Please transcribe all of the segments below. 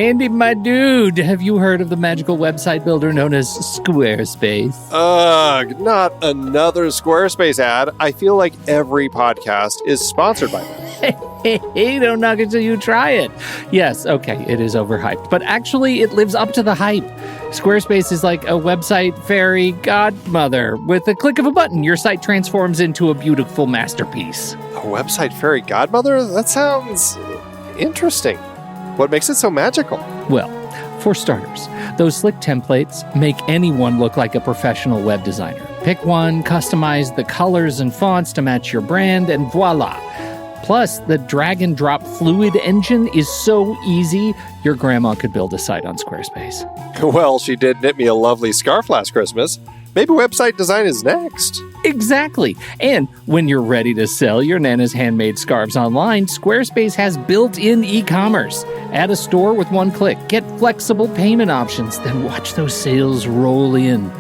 Andy, my dude, have you heard of the magical website builder known as Squarespace? Ugh, not another Squarespace ad. I feel like every podcast is sponsored by them. Hey, don't knock it till you try it. Yes, okay, it is overhyped, but actually it lives up to the hype. Squarespace is like a website fairy godmother. With a click of a button, your site transforms into a beautiful masterpiece. A website fairy godmother? That sounds interesting. What makes it so magical? Well, for starters, those slick templates make anyone look like a professional web designer. Pick one, customize the colors and fonts to match your brand, and voila. Plus, the drag and drop fluid engine is so easy, your grandma could build a site on Squarespace. Well, she did knit me a lovely scarf last Christmas. Maybe website design is next. Exactly. And when you're ready to sell your Nana's handmade scarves online, Squarespace has built-in e-commerce. Add a store with one click. Get flexible payment options. Then watch those sales roll in.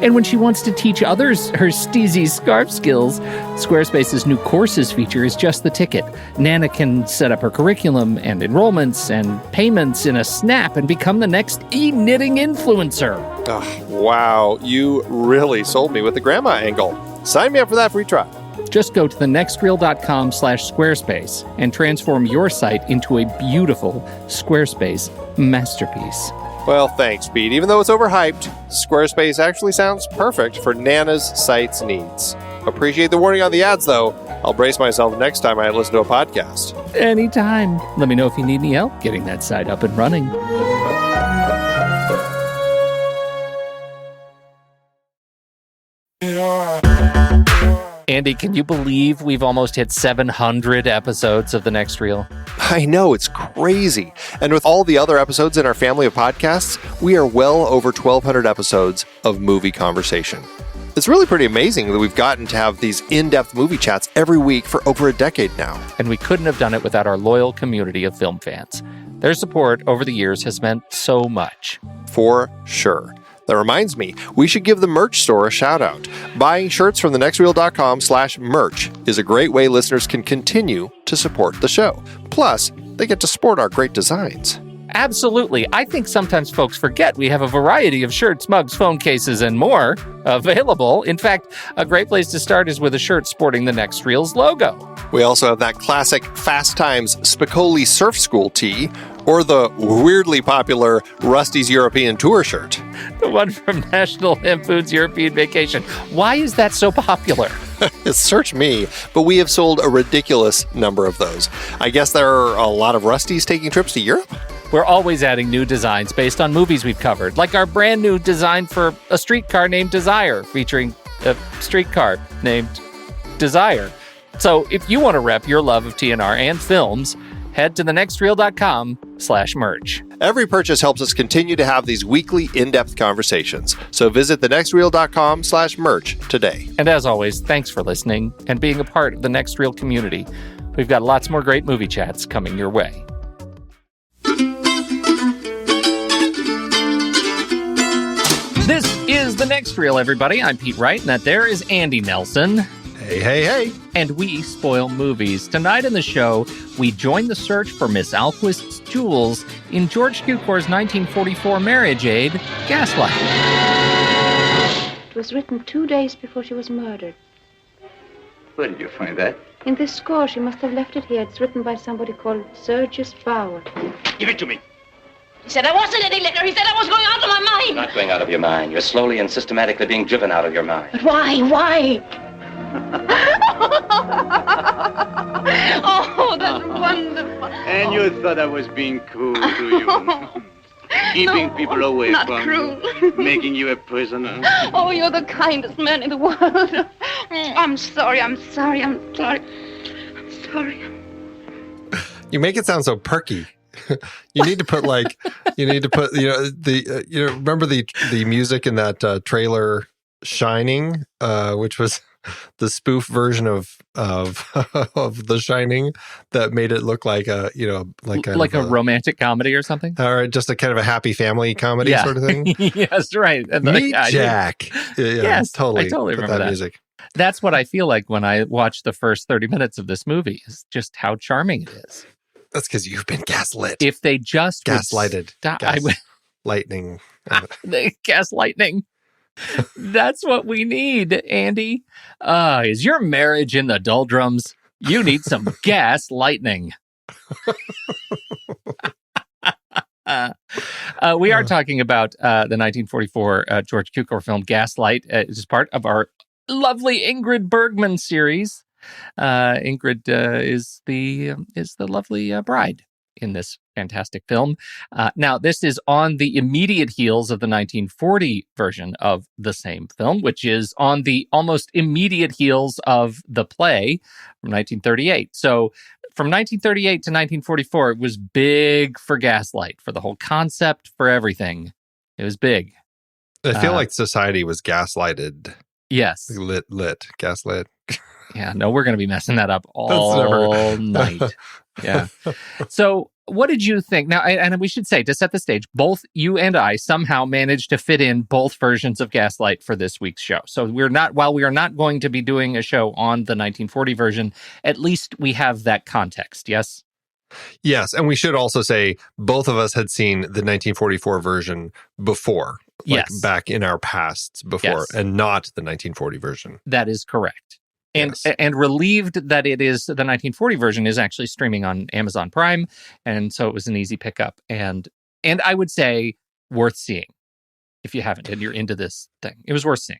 And when she wants to teach others her steezy scarf skills, Squarespace's new courses feature is just the ticket. Nana can set up her curriculum and enrollments and payments in a snap and become the next e-knitting influencer. Oh, wow, you really sold me with the grandma angle. Sign me up for that free trial. Just go to thenextreel.com/Squarespace and transform your site into a beautiful Squarespace masterpiece. Well, thanks, Pete. Even though it's overhyped, Squarespace actually sounds perfect for Nana's site's needs. Appreciate the warning on the ads, though. I'll brace myself next time I listen to a podcast. Anytime. Let me know if you need any help getting that site up and running. Andy, can you believe we've almost hit 700 episodes of The Next Reel? I know, it's crazy. And with all the other episodes in our family of podcasts, we are well over 1,200 episodes of movie conversation. It's really pretty amazing that we've gotten to have these in-depth movie chats every week for over a decade now. And we couldn't have done it without our loyal community of film fans. Their support over the years has meant so much. For sure. That reminds me, we should give the merch store a shout out. Buying shirts from thenextreel.com/merch is a great way listeners can continue to support the show. Plus, they get to sport our great designs. Absolutely. I think sometimes folks forget we have a variety of shirts, mugs, phone cases, and more available. In fact, a great place to start is with a shirt sporting the Next Reel's logo. We also have that classic Fast Times Spicoli Surf School tee, or the weirdly popular Rusty's European Tour shirt. The one from National Lampoon's European Vacation. Why is that so popular? Search me, but we have sold a ridiculous number of those. I guess there are a lot of Rustys taking trips to Europe? We're always adding new designs based on movies we've covered, like our brand new design for a streetcar named Desire, featuring a streetcar named Desire. So if you want to rep your love of TNR and films, head to thenextreel.com/merch. Every purchase helps us continue to have these weekly in-depth conversations. So visit thenextreel.com/merch today. And as always, thanks for listening and being a part of the Next Reel community. We've got lots more great movie chats coming your way. This is The Next Reel, everybody. I'm Pete Wright, and that there is Andy Nelson. Hey, hey, hey. And we spoil movies. Tonight in the show, we join the search for Miss Alquist's jewels in George Cukor's 1944 marriage aid, Gaslight. It was written 2 days before she was murdered. Where did you find that? In this score, she must have left it here. It's written by somebody called Sergius Bauer. Give it to me. He said I wasn't any liquor. He said I was going out of my mind. You're not going out of your mind. You're slowly and systematically being driven out of your mind. But why? Why? Oh, that's wonderful. And you thought I was being cruel to you. Keeping people away not from cruel. you. Making you a prisoner. Oh, you're the kindest man in the world. I'm sorry. I'm sorry. You make it sound so perky. You need to put remember the music in that trailer Shining, which was the spoof version of The Shining that made it look like a romantic comedy or something, or just a kind of a happy family comedy sort of thing. Yes, right. And Meet Jack. Yes, totally. I totally remember that music. That's what I feel like when I watch the first 30 minutes of this movie, is just how charming it is. That's because you've been gaslit. If they just Gaslighted. would Lightning. gaslighting. That's what we need, Andy. Is your marriage in the doldrums? You need some gas lightning. We are talking about the 1944 George Cukor film Gaslight. It's part of our lovely Ingrid Bergman series. Ingrid is the lovely bride in this fantastic film. Now, this is on the immediate heels of the 1940 version of the same film, which is on the almost immediate heels of the play from 1938. So from 1938 to 1944, it was big for Gaslight, for the whole concept, for everything. It was big. I feel like society was gaslighted. Yes. Gaslit. Yeah, no, we're going to be messing that up all night. Yeah. So what did you think? Now, and we should say, to set the stage, both you and I somehow managed to fit in both versions of Gaslight for this week's show. So while we are not going to be doing a show on the 1940 version, at least we have that context, yes? Yes, and we should also say both of us had seen the 1944 version before. Back in our pasts before, and not the 1940 version. That is correct. And relieved that it is the 1940 version is actually streaming on Amazon Prime, and so it was an easy pickup, and I would say worth seeing if you haven't and you're into this thing. It was worth seeing.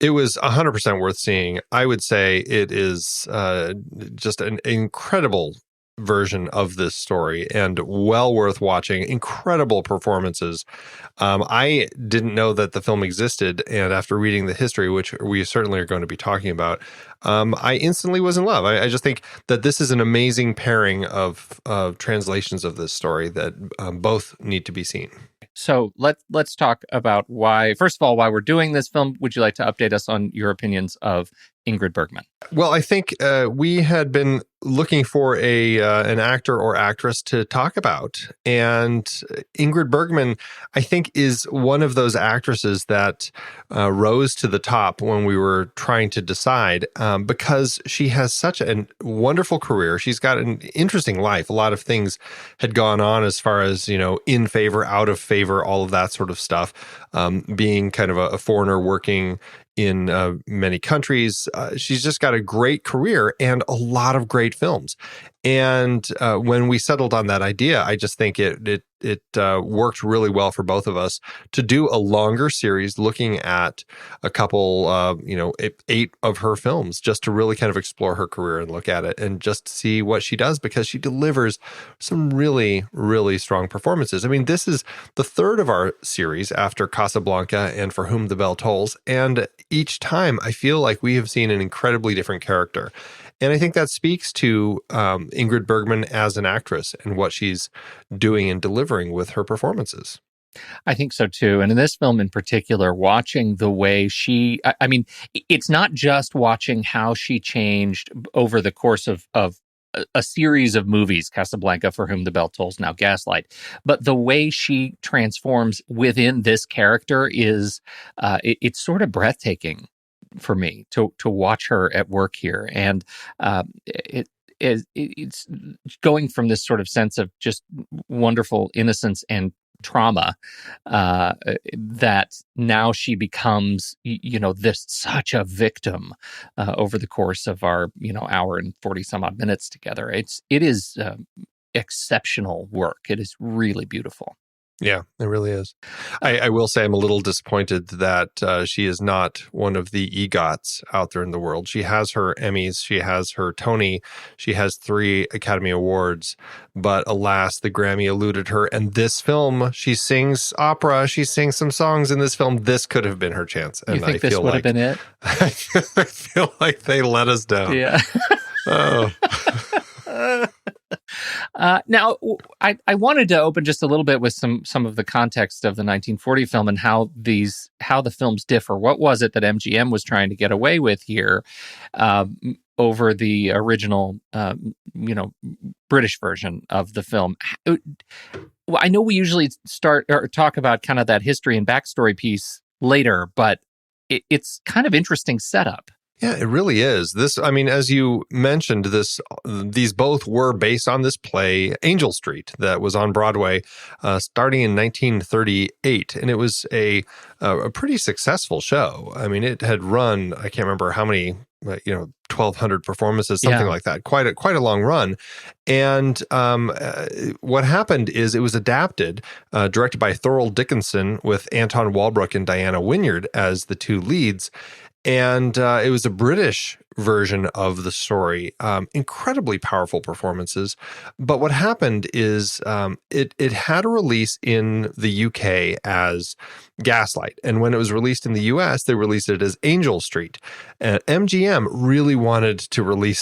It was 100% worth seeing. I would say it is just an incredible version of this story and well worth watching. Incredible performances. I didn't know that the film existed, and after reading the history, which we certainly are going to be talking about, I instantly was in love. I just think that this is an amazing pairing of translations of this story that both need to be seen. So let's talk about why we're doing this film. Would you like to update us on your opinions of Ingrid Bergman? Well, I think we had been looking for an actor or actress to talk about. And Ingrid Bergman, I think, is one of those actresses that rose to the top when we were trying to decide, because she has such a wonderful career. She's got an interesting life. A lot of things had gone on as far as, in favor, out of favor, all of that sort of stuff. Being kind of a foreigner working in many countries. She's just got a great career and a lot of great films. And when we settled on that idea, I just think it worked really well for both of us to do a longer series looking at a couple, 8 of her films, just to really kind of explore her career and look at it and just see what she does, because she delivers some really, really strong performances. I mean, this is the third of our series after Casablanca and For Whom the Bell Tolls. And each time I feel like we have seen an incredibly different character. And I think that speaks to Ingrid Bergman as an actress and what she's doing and delivering with her performances. I think so too. And in this film in particular, watching the way it's not just watching how she changed over the course of a series of movies, Casablanca, For Whom the Bell Tolls, now Gaslight, but the way she transforms within this character is it's sort of breathtaking for me to watch her at work here. And it's going from this sort of sense of just wonderful innocence and trauma that now she becomes, this such a victim over the course of our, hour and 40 some odd minutes together. It is exceptional work. It is really beautiful. Yeah, it really is. I will say I'm a little disappointed that she is not one of the EGOTs out there in the world. She has her Emmys, she has her Tony, she has 3 Academy Awards, but alas, the Grammy eluded her. And this film, she sings opera, she sings some songs in this film. This could have been her chance. And you think this would have been it? I feel like they let us down. Yeah. Oh. Now, I wanted to open just a little bit with some of the context of the 1940 film and how the films differ. What was it that MGM was trying to get away with here over the original, British version of the film? Well, I know we usually start or talk about kind of that history and backstory piece later, but it's kind of interesting setup. Yeah, it really is. This, I mean, as you mentioned, these both were based on this play, Angel Street, that was on Broadway, starting in 1938, and it was a pretty successful show. I mean, it had run, I can't remember how many, 1,200 performances, something like that. Quite a long run. And what happened is it was adapted, directed by Thorold Dickinson, with Anton Walbrook and Diana Wynyard as the two leads. And it was a British version of the story. Incredibly powerful performances. But what happened is it had a release in the UK as Gaslight. And when it was released in the US, they released it as Angel Street. And MGM really wanted to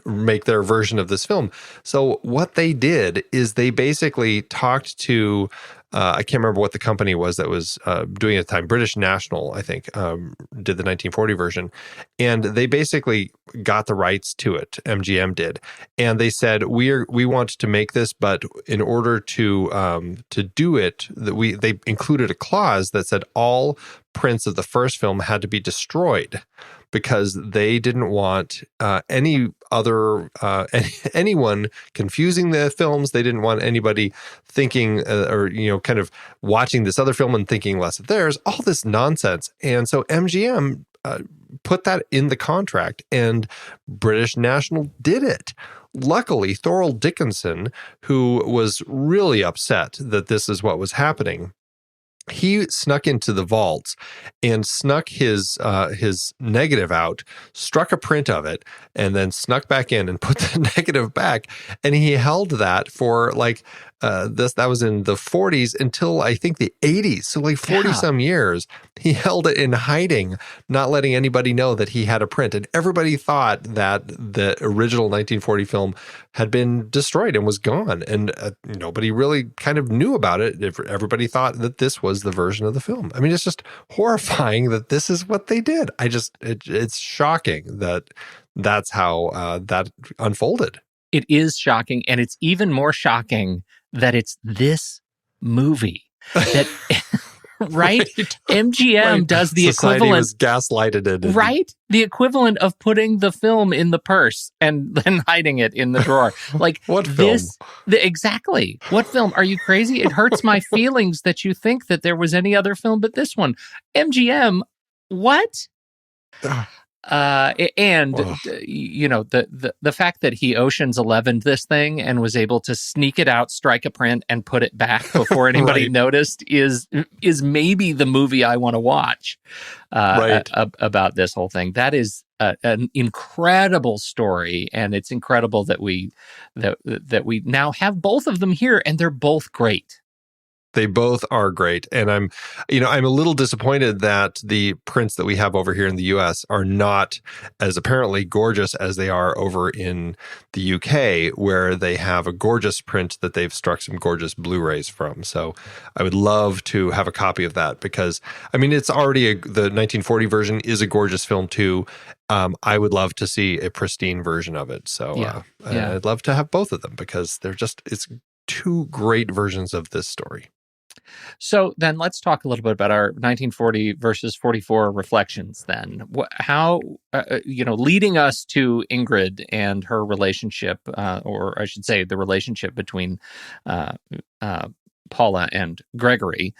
make their version of this film. So what they did is they basically talked to I can't remember what the company was that was doing it at the time. British National, I think, did the 1940 version. And they basically got the rights to it. MGM did. And they said, we want to make this, but in order to do it, they included a clause that said all prints of the first film had to be destroyed, because they didn't want anyone confusing the films. They didn't want anybody thinking kind of watching this other film and thinking less of theirs, all this nonsense. And so MGM put that in the contract, and British National did it. Luckily, Thorold Dickinson, who was really upset that this is what was happening, he snuck into the vaults and snuck his negative out, struck a print of it, and then snuck back in and put the negative back. And he held that for that was in the 40s until I think the 80s. So 40 some years, he held it in hiding, not letting anybody know that he had a print. And everybody thought that the original 1940 film had been destroyed and was gone. And nobody really kind of knew about it. Everybody thought that this was the version of the film. I mean, it's just horrifying that this is what they did. It's shocking that that's how that unfolded. It is shocking. And it's even more shocking that it's this movie that, right? MGM does the Society equivalent. was gaslighted it. Right? The equivalent of putting the film in the purse and then hiding it in the drawer. What film? Exactly. What film? Are you crazy? It hurts my feelings that you think that there was any other film but this one. MGM, what? The fact that he Ocean's 11'd this thing and was able to sneak it out, strike a print, and put it back before anybody noticed is maybe the movie I want to watch about this whole thing. That is an incredible story, and it's incredible that we now have both of them here, and they're both great. They both are great. And I'm a little disappointed that the prints that we have over here in the US are not as apparently gorgeous as they are over in the UK, where they have a gorgeous print that they've struck some gorgeous Blu-rays from. So I would love to have a copy of that, because it's already the 1940 version is a gorgeous film too. I would love to see a pristine version of it. So I'd love to have both of them, because it's two great versions of this story. So then let's talk a little bit about our 1940 versus 44 reflections then. How, leading us to Ingrid and her relationship, or I should say the relationship between Paula and Gregory.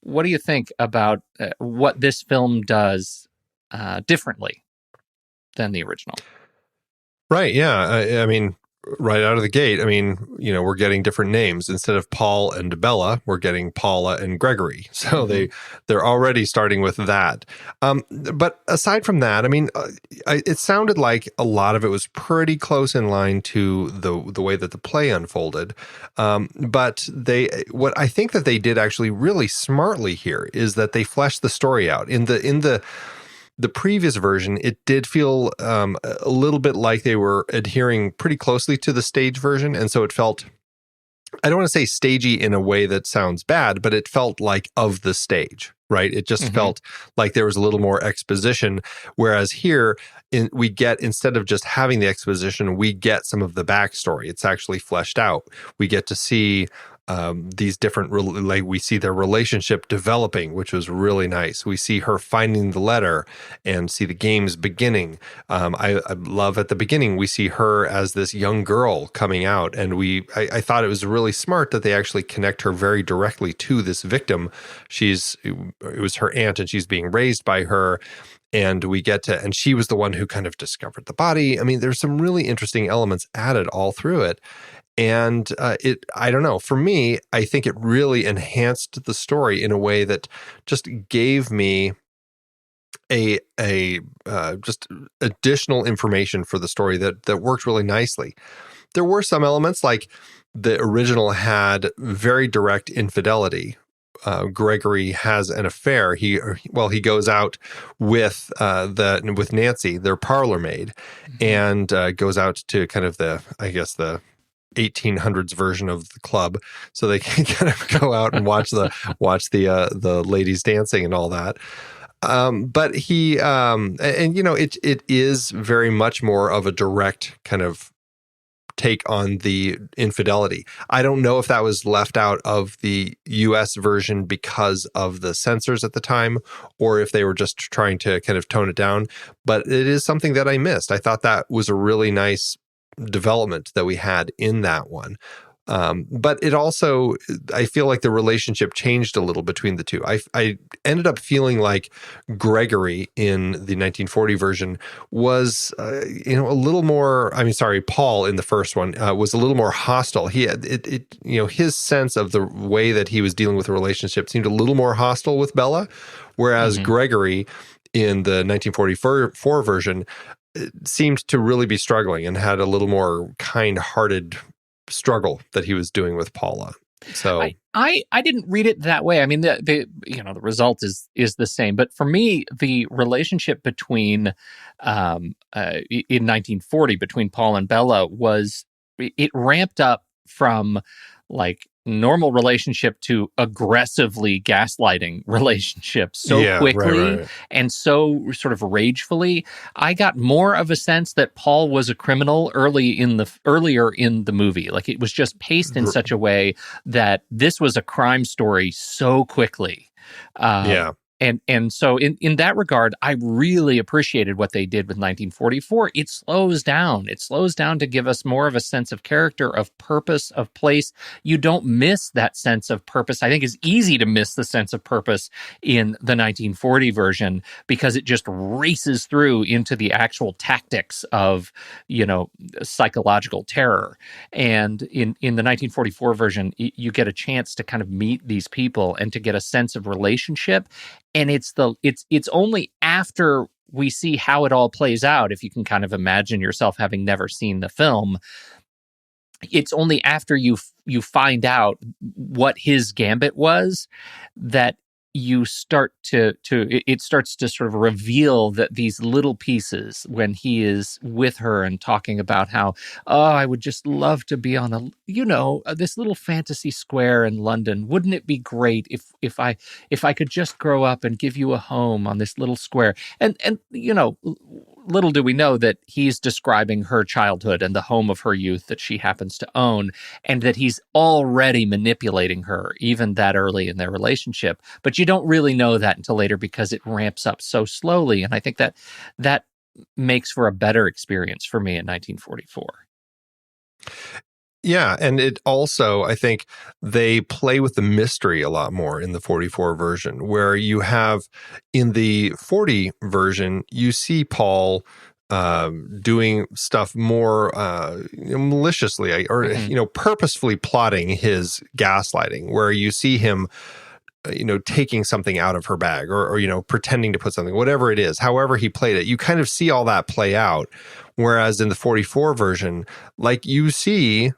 What do you think about what this film does differently than the original? Right, yeah. I mean, right out of the gate, we're getting different names. Instead of Paul and Bella, we're getting Paula and Gregory. So they're already starting with that. But aside from that, it sounded like a lot of it was pretty close in line to the way that the play unfolded. But what I think that they did actually really smartly here is that they fleshed the story out. In the previous version, it did feel a little bit like they were adhering pretty closely to the stage version. And so it felt, I don't want to say stagey in a way that sounds bad, but it felt like of the stage, right? It just felt like there was a little more exposition. Whereas here, we get, instead of just having the exposition, we get some of the backstory. It's actually fleshed out. We get to see these different, like we see their relationship developing, which was really nice. We see her finding the letter and see the games beginning. I love at the beginning, we see her as this young girl coming out, and I thought it was really smart that they actually connect her very directly to this victim. It was her aunt, and she's being raised by her. And and she was the one who kind of discovered the body. I mean, there's some really interesting elements added all through it. And I don't know, for me, I think it really enhanced the story in a way that just gave me just additional information for the story that worked really nicely. There were some elements, like the original had very direct infidelity. Gregory has an affair. He goes out with Nancy, their parlor maid, and goes out to kind of the 1800s version of the club, so they can kind of go out and watch the ladies dancing and all that. But he it is very much more of a direct kind of take on the infidelity. I don't know if that was left out of the US version because of the censors at the time, or if they were just trying to kind of tone it down, but it is something that I missed. I thought that was a really nice development that we had in that one. But it also, I feel like the relationship changed a little between the two. I ended up feeling like Gregory in the 1940 version was, a little more, Paul in the first one was a little more hostile. He had, his sense of the way that he was dealing with the relationship seemed a little more hostile with Bella, whereas Gregory in the 1944 version seemed to really be struggling and had a little more kind-hearted struggle that he was doing with Paula. So I didn't read it that way. I mean, the result is the same. But for me, the relationship between in 1940 between Paul and Bella it ramped up from like normal relationship to aggressively gaslighting relationship so quickly and so sort of ragefully. I got more of a sense that Paul was a criminal earlier in the movie. Like, it was just paced in such a way that this was a crime story so quickly. And so in that regard, I really appreciated what they did with 1944. It slows down. It slows down to give us more of a sense of character, of purpose, of place. You don't miss that sense of purpose. I think it's easy to miss the sense of purpose in the 1940 version because it just races through into the actual tactics of, psychological terror. And in the 1944 version, you get a chance to kind of meet these people and to get a sense of relationship. And it's only after we see how it all plays out, if you can kind of imagine yourself having never seen the film, it's only after you find out what his gambit was that you start it starts to sort of reveal that these little pieces when he is with her and talking about how, I would just love to be on this little fantasy square in London. Wouldn't it be great if I could just grow up and give you a home on this little square? And little do we know that he's describing her childhood and the home of her youth that she happens to own, and that he's already manipulating her even that early in their relationship. But you don't really know that until later because it ramps up so slowly. And I think that makes for a better experience for me in 1944. Yeah, and it also, I think, they play with the mystery a lot more in the 44 version, where you have, in the 40 version, you see Paul doing stuff more maliciously or purposefully plotting his gaslighting, where you see him taking something out of her bag or pretending to put something, whatever it is, however he played it, you kind of see all that play out. Whereas in the 44 version, like you see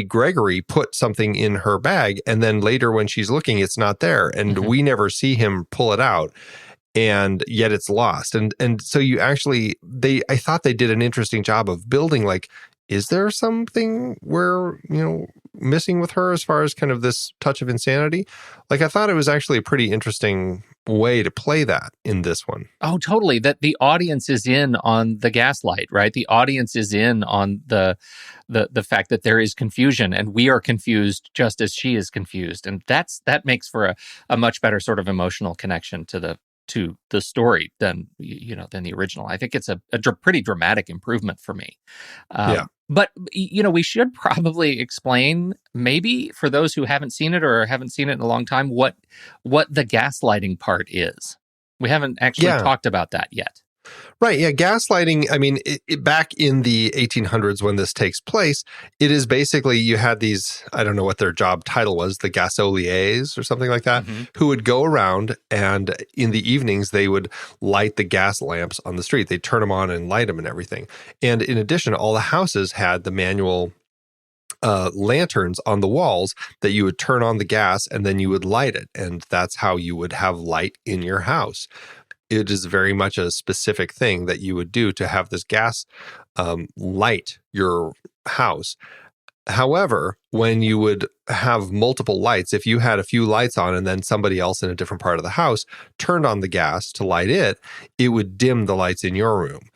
Gregory put something in her bag, and then later when she's looking, it's not there. And we never see him pull it out. And yet it's lost. And so you actually, I thought they did an interesting job of building like is there something we're, missing with her as far as kind of this touch of insanity? Like, I thought it was actually a pretty interesting way to play that in this one. Oh, totally. That the audience is in on the gaslight, right? The audience is in on the fact that there is confusion, and we are confused just as she is confused, and that makes for a much better sort of emotional connection to the story than the original. I think it's a pretty dramatic improvement for me. Yeah. But, we should probably explain, maybe for those who haven't seen it or haven't seen it in a long time, what the gaslighting part is. We haven't actually talked about that yet. Right. Yeah. Gaslighting. I mean, back in the 1800s when this takes place, it is basically you had these, I don't know what their job title was, the gasoliers or something like that, who would go around and in the evenings they would light the gas lamps on the street. They'd turn them on and light them and everything. And in addition, all the houses had the manual lanterns on the walls that you would turn on the gas and then you would light it. And that's how you would have light in your house. It is very much a specific thing that you would do to have this gas light your house. However, when you would have multiple lights, if you had a few lights on and then somebody else in a different part of the house turned on the gas to light it, it would dim the lights in your room.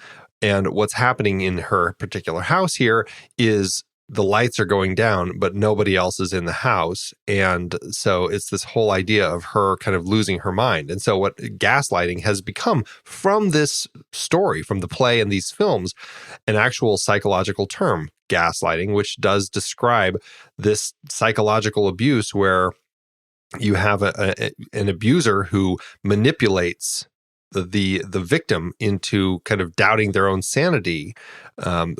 And what's happening in her particular house here is the lights are going down, but nobody else is in the house. And so it's this whole idea of her kind of losing her mind. And so what gaslighting has become from this story, from the play and these films, an actual psychological term, gaslighting, which does describe this psychological abuse where you have an abuser who manipulates the victim into kind of doubting their own sanity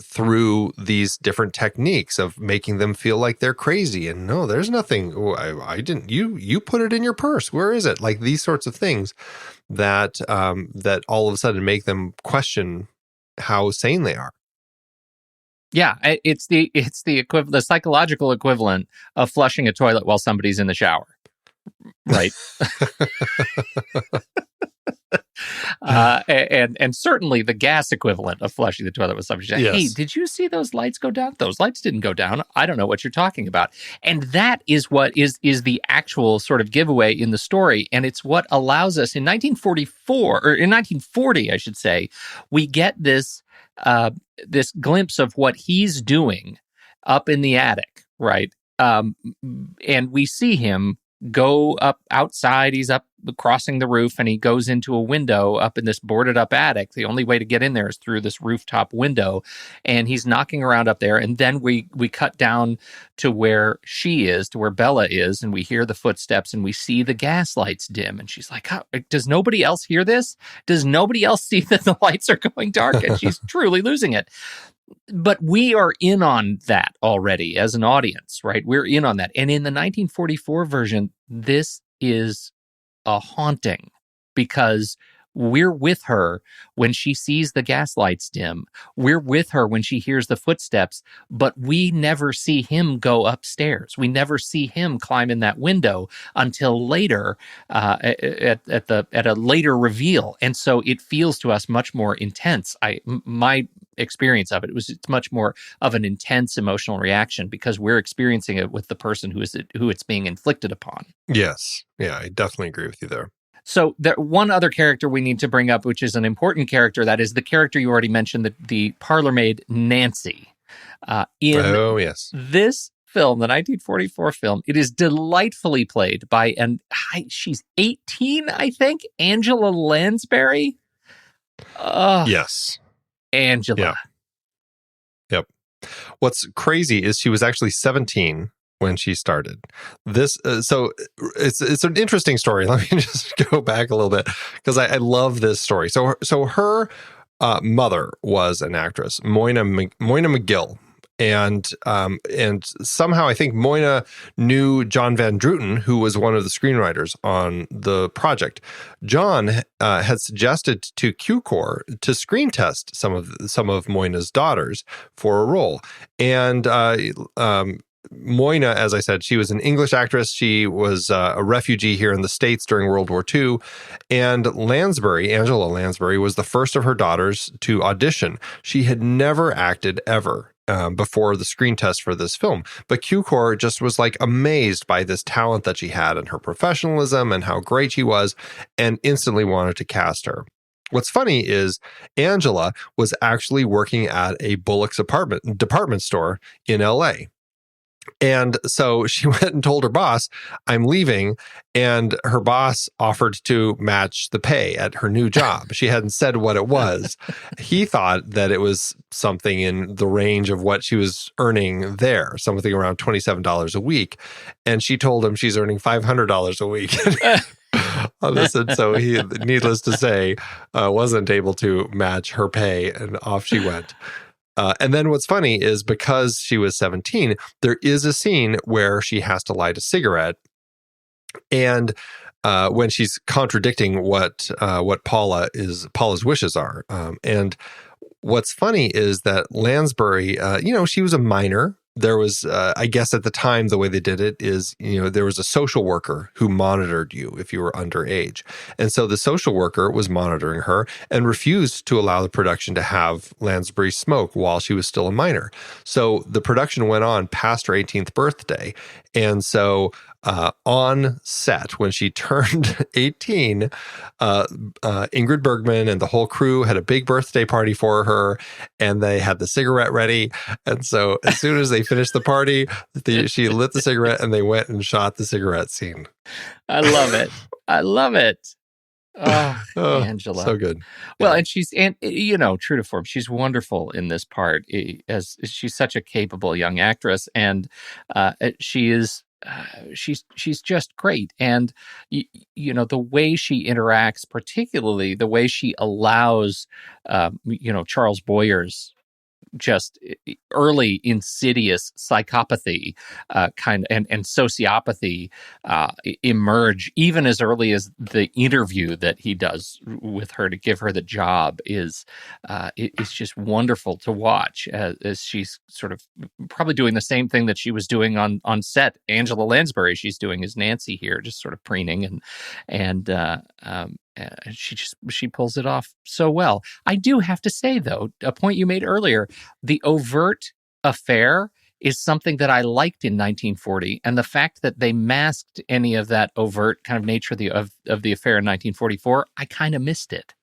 through these different techniques of making them feel like they're crazy. And no, there's nothing. Oh, I didn't. You put it in your purse. Where is it? Like these sorts of things that that all of a sudden make them question how sane they are. Yeah, it's the equivalent, the psychological equivalent of flushing a toilet while somebody's in the shower, right? And certainly the gas equivalent of flushing the toilet with somebody. Yes. Hey, did you see those lights go down? Those lights didn't go down. I don't know what you're talking about. And that is what is the actual sort of giveaway in the story. And it's what allows us in 1944, or in 1940, I should say, we get this this glimpse of what he's doing up in the attic, right? And we see him go up outside. He's up crossing the roof and he goes into a window up in this boarded up attic. The only way to get in there is through this rooftop window. And he's knocking around up there. And then we cut down to where she is, to where Bella is. And we hear the footsteps and we see the gas lights dim. And she's like, does nobody else hear this? Does nobody else see that the lights are going dark? And she's truly losing it. But we are in on that already as an audience, right? We're in on that. And in the 1944 version, this is a haunting because we're with her when she sees the gas lights dim. We're with her when she hears the footsteps, but we never see him go upstairs. We never see him climb in that window until later, at a later reveal. And so it feels to us much more intense. My experience of it's much more of an intense emotional reaction because we're experiencing it with the person who it's being inflicted upon. Yes. Yeah, I definitely agree with you there. So one other character we need to bring up, which is an important character, that is the character you already mentioned, the parlor maid, Nancy. This film, the 1944 film, it is delightfully played by, she's 18, I think, Angela Lansbury. Yes. Angela. Yeah. Yep. What's crazy is she was actually 17 when she started this. So it's an interesting story. Let me just go back a little bit because I love this story. So her mother was an actress, Moyna McGill. And somehow I think Moyna knew John Van Druten, who was one of the screenwriters on the project. John had suggested to Cukor to screen test some of Moyna's daughters for a role. And Moyna, as I said, she was an English actress. She was a refugee here in the States during World War II. And Angela Lansbury, was the first of her daughters to audition. She had never acted ever before the screen test for this film. But Cukor just was like amazed by this talent that she had and her professionalism and how great she was, and instantly wanted to cast her. What's funny is Angela was actually working at a Bullock's department store in LA. And so she went and told her boss, I'm leaving. And her boss offered to match the pay at her new job. She hadn't said what it was. He thought that it was something in the range of what she was earning there, something around $27 a week. And she told him she's earning $500 a week. And so he, needless to say, wasn't able to match her pay, and off she went. And then what's funny is because she was 17, there is a scene where she has to light a cigarette. And when she's contradicting what Paula's wishes are. And what's funny is that Lansbury, she was a minor. There was, I guess at the time, the way they did it is, there was a social worker who monitored you if you were underage. And so the social worker was monitoring her and refused to allow the production to have Lansbury smoke while she was still a minor. So the production went on past her 18th birthday. And so on set, when she turned 18, Ingrid Bergman and the whole crew had a big birthday party for her, and they had the cigarette ready. And so as soon as they finished the party, she lit the cigarette and they went and shot the cigarette scene. I love it. I love it. Oh, Angela. So good. Well, and true to form, she's wonderful in this part, as she's such a capable young actress, and she's just great. And the way she interacts, particularly the way she allows Charles Boyer's just early insidious psychopathy and sociopathy emerge even as early as the interview that he does with her to give her the job is just wonderful to watch as she's sort of probably doing the same thing that she was doing on set. Angela Lansbury, she's doing as Nancy here, just sort of preening and she pulls it off so well. I do have to say, though, a point you made earlier, the overt affair is something that I liked in 1940, and the fact that they masked any of that overt kind of nature of the affair in 1944, I kind of missed it.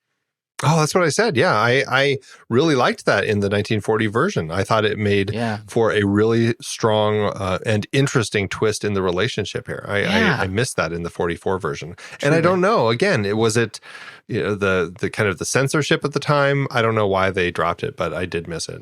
Oh, that's what I said. Yeah, I really liked that in the 1940 version. I thought it made for a really strong and interesting twist in the relationship here. I missed that in the 44 version. Truly. And I don't know, again, was it the kind of the censorship at the time? I don't know why they dropped it, but I did miss it.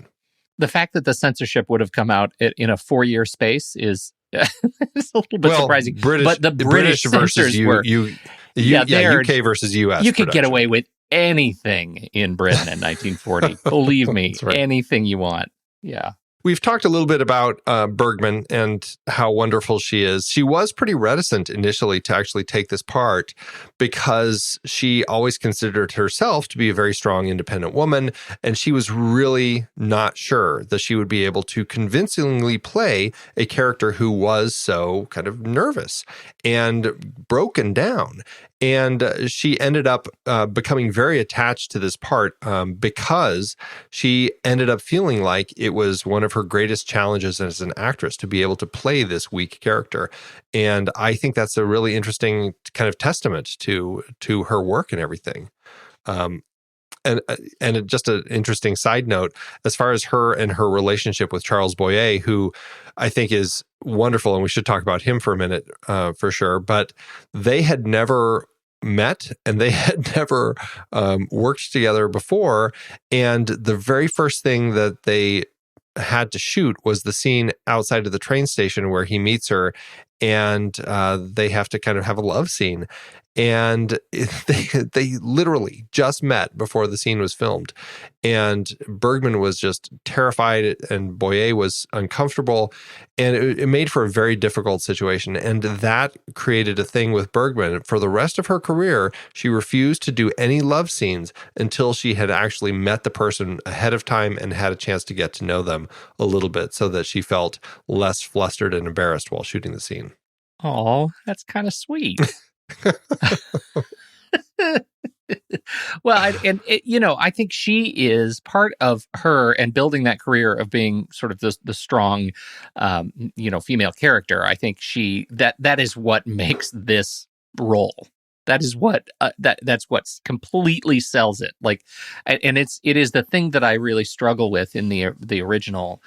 The fact that the censorship would have come out in a 4-year space is it's a little bit surprising. But the British versus UK versus US. You could get away with anything in Britain in 1940. Believe me, right. Anything you want. Yeah. We've talked a little bit about Bergman and how wonderful she is. She was pretty reticent initially to actually take this part because she always considered herself to be a very strong, independent woman, and she was really not sure that she would be able to convincingly play a character who was so kind of nervous and broken down. And she ended up becoming very attached to this part because she ended up feeling like it was one of her greatest challenges as an actress to be able to play this weak character. And I think that's a really interesting kind of testament to her work and everything. And just an interesting side note, as far as her and her relationship with Charles Boyer, who I think is wonderful, and we should talk about him for a minute for sure, but they had never met and they had never worked together before. And the very first thing that they had to shoot was the scene outside of the train station where he meets her, and they have to kind of have a love scene. And they literally just met before the scene was filmed. And Bergman was just terrified and Boyer was uncomfortable. And it made for a very difficult situation. And that created a thing with Bergman. For the rest of her career, she refused to do any love scenes until she had actually met the person ahead of time and had a chance to get to know them a little bit so that she felt less flustered and embarrassed while shooting the scene. Oh, that's kind of sweet. Well, I think she is part of her and building that career of being sort of the strong, female character. I think that is what makes this role. That is what that's what completely sells it. Like, and it is the thing that I really struggle with in the original.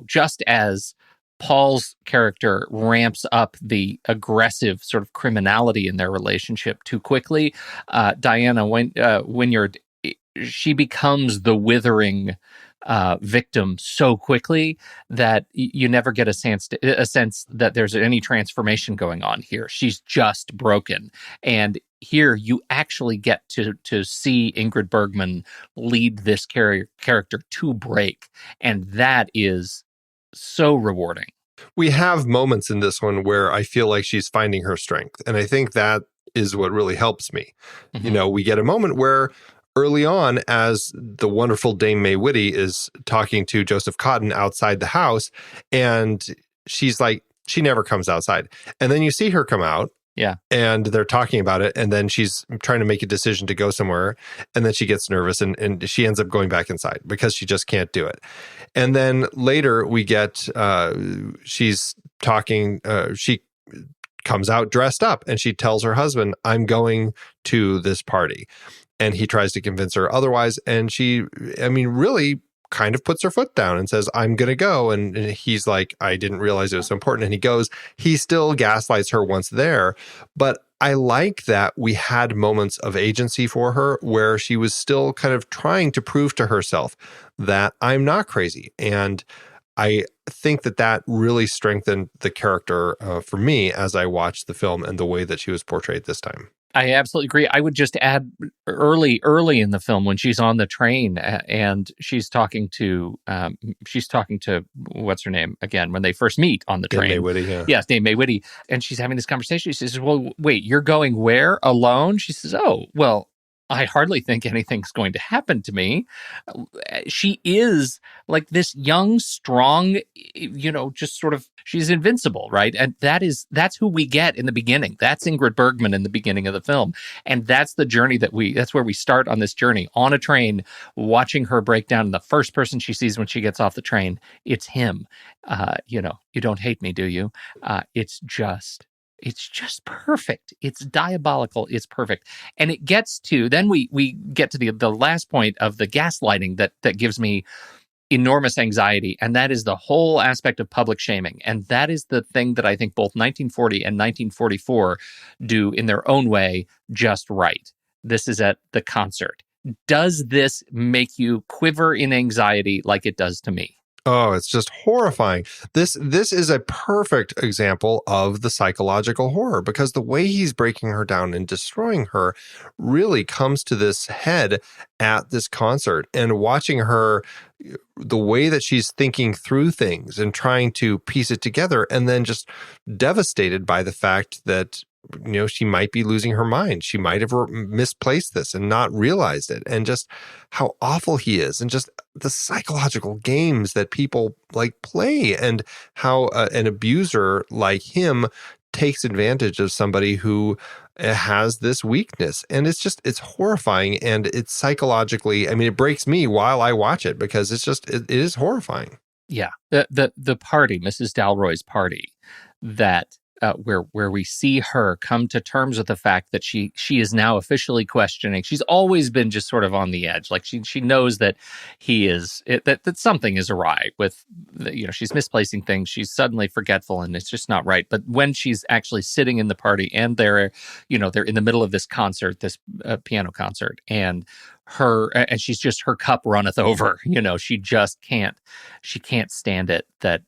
Just as Paul's character ramps up the aggressive sort of criminality in their relationship too quickly, Diana Wynyard, she becomes the withering victim so quickly that you never get a sense that there's any transformation going on here. She's just broken, and here you actually get to see Ingrid Bergman lead this character to break, and that is so rewarding. We have moments in this one where I feel like she's finding her strength. And I think that is what really helps me. Mm-hmm. We get a moment where early on, as the wonderful Dame May Whitty is talking to Joseph Cotten outside the house, and she's like, she never comes outside. And then you see her come out. Yeah. And they're talking about it. And then she's trying to make a decision to go somewhere. And then she gets nervous and she ends up going back inside because she just can't do it. And then later we get, she's talking, she comes out dressed up and she tells her husband, I'm going to this party. And he tries to convince her otherwise. And she, really kind of puts her foot down and says, I'm going to go. And he's like, I didn't realize it was so important. And he goes, he still gaslights her once there. But I like that we had moments of agency for her where she was still kind of trying to prove to herself that I'm not crazy. And I think that really strengthened the character for me as I watched the film and the way that she was portrayed this time. I absolutely agree. I would just add early in the film when she's on the train and she's talking to what's her name again when they first meet on the train. Dame May Whitty, yeah. Yes, Dame May Whitty, and she's having this conversation. She says, "Well, wait, you're going where? Alone?" She says, "Oh, well, I hardly think anything's going to happen to me." She is like this young, strong, just sort of, she's invincible, right? And that's who we get in the beginning. That's Ingrid Bergman in the beginning of the film. And that's the journey that's where we start on this journey on a train, watching her break down. And the first person she sees when she gets off the train, it's him. You don't hate me, do you? It's just perfect. It's diabolical. It's perfect. And it gets to, then we get to the last point of the gaslighting that gives me enormous anxiety. And that is the whole aspect of public shaming. And that is the thing that I think both 1940 and 1944 do in their own way just right. This is at the concert. Does this make you quiver in anxiety like it does to me? Oh, it's just horrifying. This is a perfect example of the psychological horror because the way he's breaking her down and destroying her really comes to this head at this concert, and watching her, the way that she's thinking through things and trying to piece it together, and then just devastated by the fact that she might be losing her mind. She might have misplaced this and not realized it. And just how awful he is, and just the psychological games that people like play, and how an abuser like him takes advantage of somebody who has this weakness. And it's horrifying. And it's psychologically, it breaks me while I watch it because it is horrifying. Yeah. The party, Mrs. Dalroy's party, that where we see her come to terms with the fact that she is now officially questioning. She's always been just sort of on the edge. Like she knows that that something is awry with, she's misplacing things. She's suddenly forgetful and it's just not right. But when she's actually sitting in the party and they're in the middle of this concert, this piano concert, and she's just, her cup runneth over, she just can't stand it that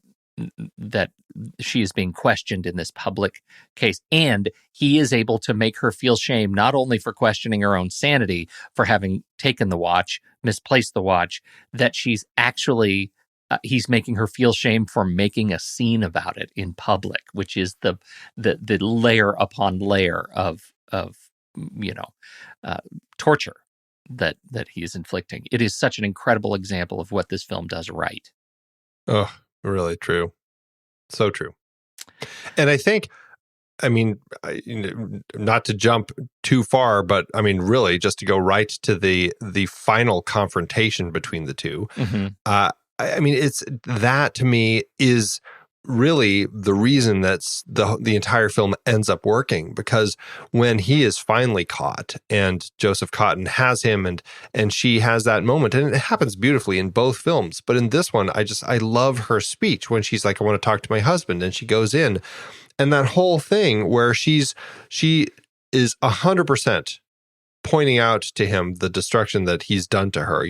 she is being questioned in this public case. And he is able to make her feel shame, not only for questioning her own sanity, for having taken the watch, misplaced the watch, that she's actually, he's making her feel shame for making a scene about it in public, which is the layer upon layer of torture that he is inflicting. It is such an incredible example of what this film does right. Oh, really true. So true. And I think I mean, not to jump too far, but I mean, really, just to go right to the final confrontation between the two. Mm-hmm. I mean, it's that to me is really the reason that's the entire film ends up working, because when he is finally caught and Joseph Cotten has him and she has that moment, and it happens beautifully in both films, but in this one I love her speech when she's like, I want to talk to my husband, and she goes in, and that whole thing where she is 100% pointing out to him the destruction that he's done to her.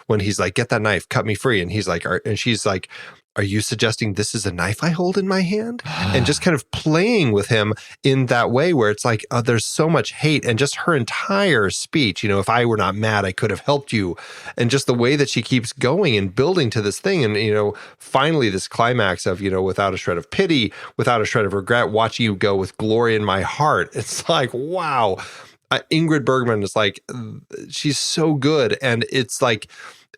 When he's like, get that knife, cut me free. And he's like, and she's like, are you suggesting this is a knife I hold in my hand? And just kind of playing with him in that way where it's like, there's so much hate, and just her entire speech, if I were not mad, I could have helped you. And just the way that she keeps going and building to this thing. And, finally this climax of, without a shred of pity, without a shred of regret, watching you go with glory in my heart. It's like, wow. Ingrid Bergman is like, she's so good. And it's like,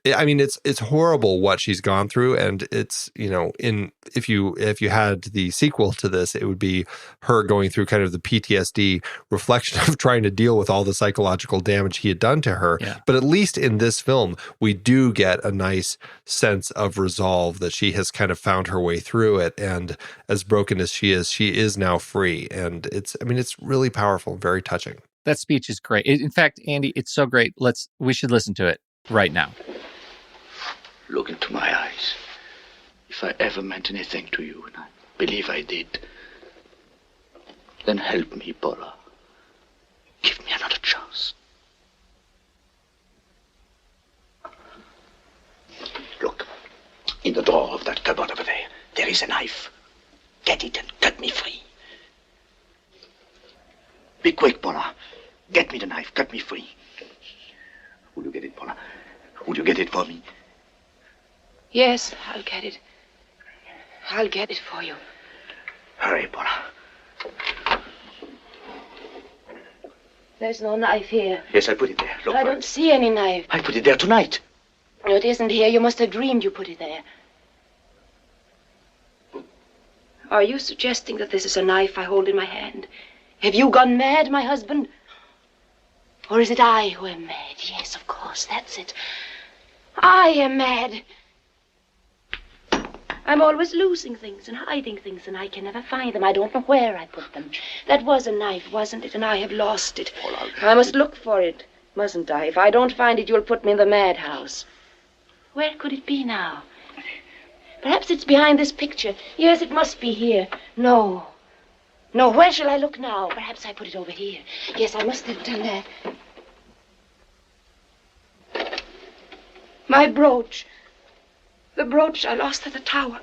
I mean, it's horrible what she's gone through. And it's, if you had the sequel to this, it would be her going through kind of the PTSD reflection of trying to deal with all the psychological damage he had done to her. Yeah. But at least in this film, we do get a nice sense of resolve that she has kind of found her way through it. And as broken as she is now free. And it's really powerful, very touching. That speech is great. In fact, Andy, it's so great. We should listen to it right now. Look into my eyes. If I ever meant anything to you, and I believe I did, then help me, Paula. Give me another chance. Look, in the drawer of that cupboard over there is a knife. Get it and cut me free. Be quick, Paula. Get me the knife, cut me free. Will you get it, Paula? Will you get it for me? Yes, I'll get it. I'll get it for you. Hurry, Paula. There's no knife here. Yes, I put it there. Look, I don't see any knife. I put it there tonight. No, it isn't here. You must have dreamed you put it there. Are you suggesting that this is a knife I hold in my hand? Have you gone mad, my husband? Or is it I who am mad? Yes, of course, that's it. I am mad. I'm always losing things and hiding things, and I can never find them. I don't know where I put them. That was a knife, wasn't it? And I have lost it. I must look for it, mustn't I? If I don't find it, you'll put me in the madhouse. Where could it be now? Perhaps it's behind this picture. Yes, it must be here. No, where shall I look now? Perhaps I put it over here. Yes, I must have done that. My brooch. The brooch I lost at the tower.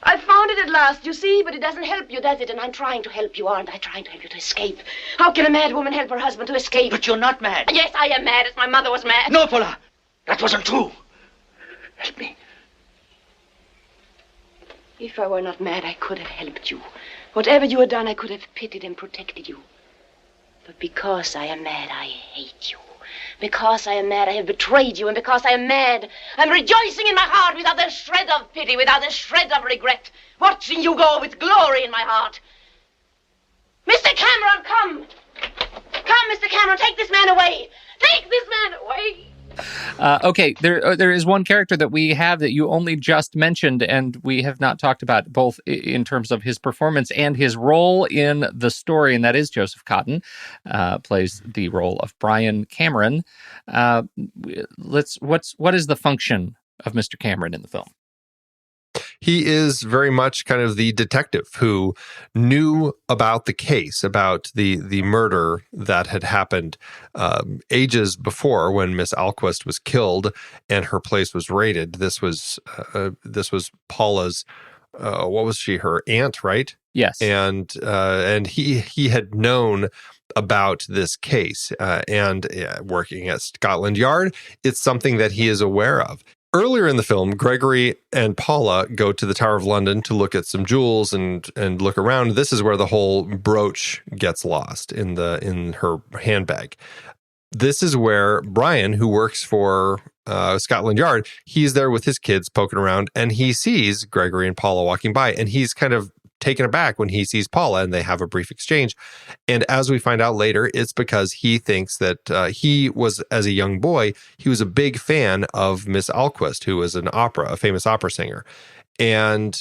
I found it at last, you see, but it doesn't help you, does it? And I'm trying to help you, aren't I? Trying to help you to escape. How can a mad woman help her husband to escape? But you're not mad. Yes, I am mad, as my mother was mad. No, Paula. That wasn't true. Help me. If I were not mad, I could have helped you. Whatever you had done, I could have pitied and protected you. But because I am mad, I hate you. Because I am mad, I have betrayed you. And because I am mad, I'm rejoicing in my heart without a shred of pity, without a shred of regret. Watching you go with glory in my heart. Mr. Cameron, come. Come, Mr. Cameron, take this man away. Take this man away. Okay, there is one character that we have that you only just mentioned, and we have not talked about, both in terms of his performance and his role in the story, and that is Joseph Cotten, plays the role of Brian Cameron. What is the function of Mr. Cameron in the film? He is very much kind of the detective who knew about the case, about the murder that had happened ages before, when Miss Alquist was killed and her place was raided. This was Paula's. What was she? Her aunt, right? Yes. And he had known about this case, and working at Scotland Yard, it's something that he is aware of. Earlier in the film, Gregory and Paula go to the Tower of London to look at some jewels and look around. This is where the whole brooch gets lost in her handbag. This is where Brian, who works for Scotland Yard, he's there with his kids poking around, and he sees Gregory and Paula walking by, and he's kind of taken aback when he sees Paula, and they have a brief exchange. And as we find out later, it's because he thinks that he was, as a young boy, he was a big fan of Miss Alquist, who was a famous opera singer. And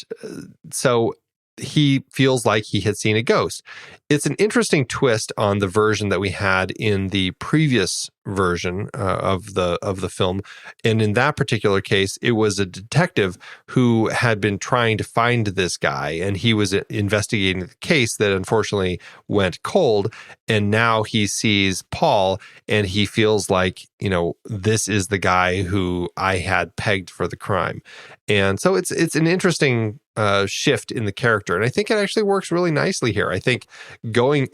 so he feels like he had seen a ghost. It's an interesting twist on the version that we had in the previous version of the film. And in that particular case, it was a detective who had been trying to find this guy, and he was investigating the case that unfortunately went cold. And now he sees Paul, and he feels like, this is the guy who I had pegged for the crime. And so it's an interesting shift in the character. And I think it actually works really nicely here. I think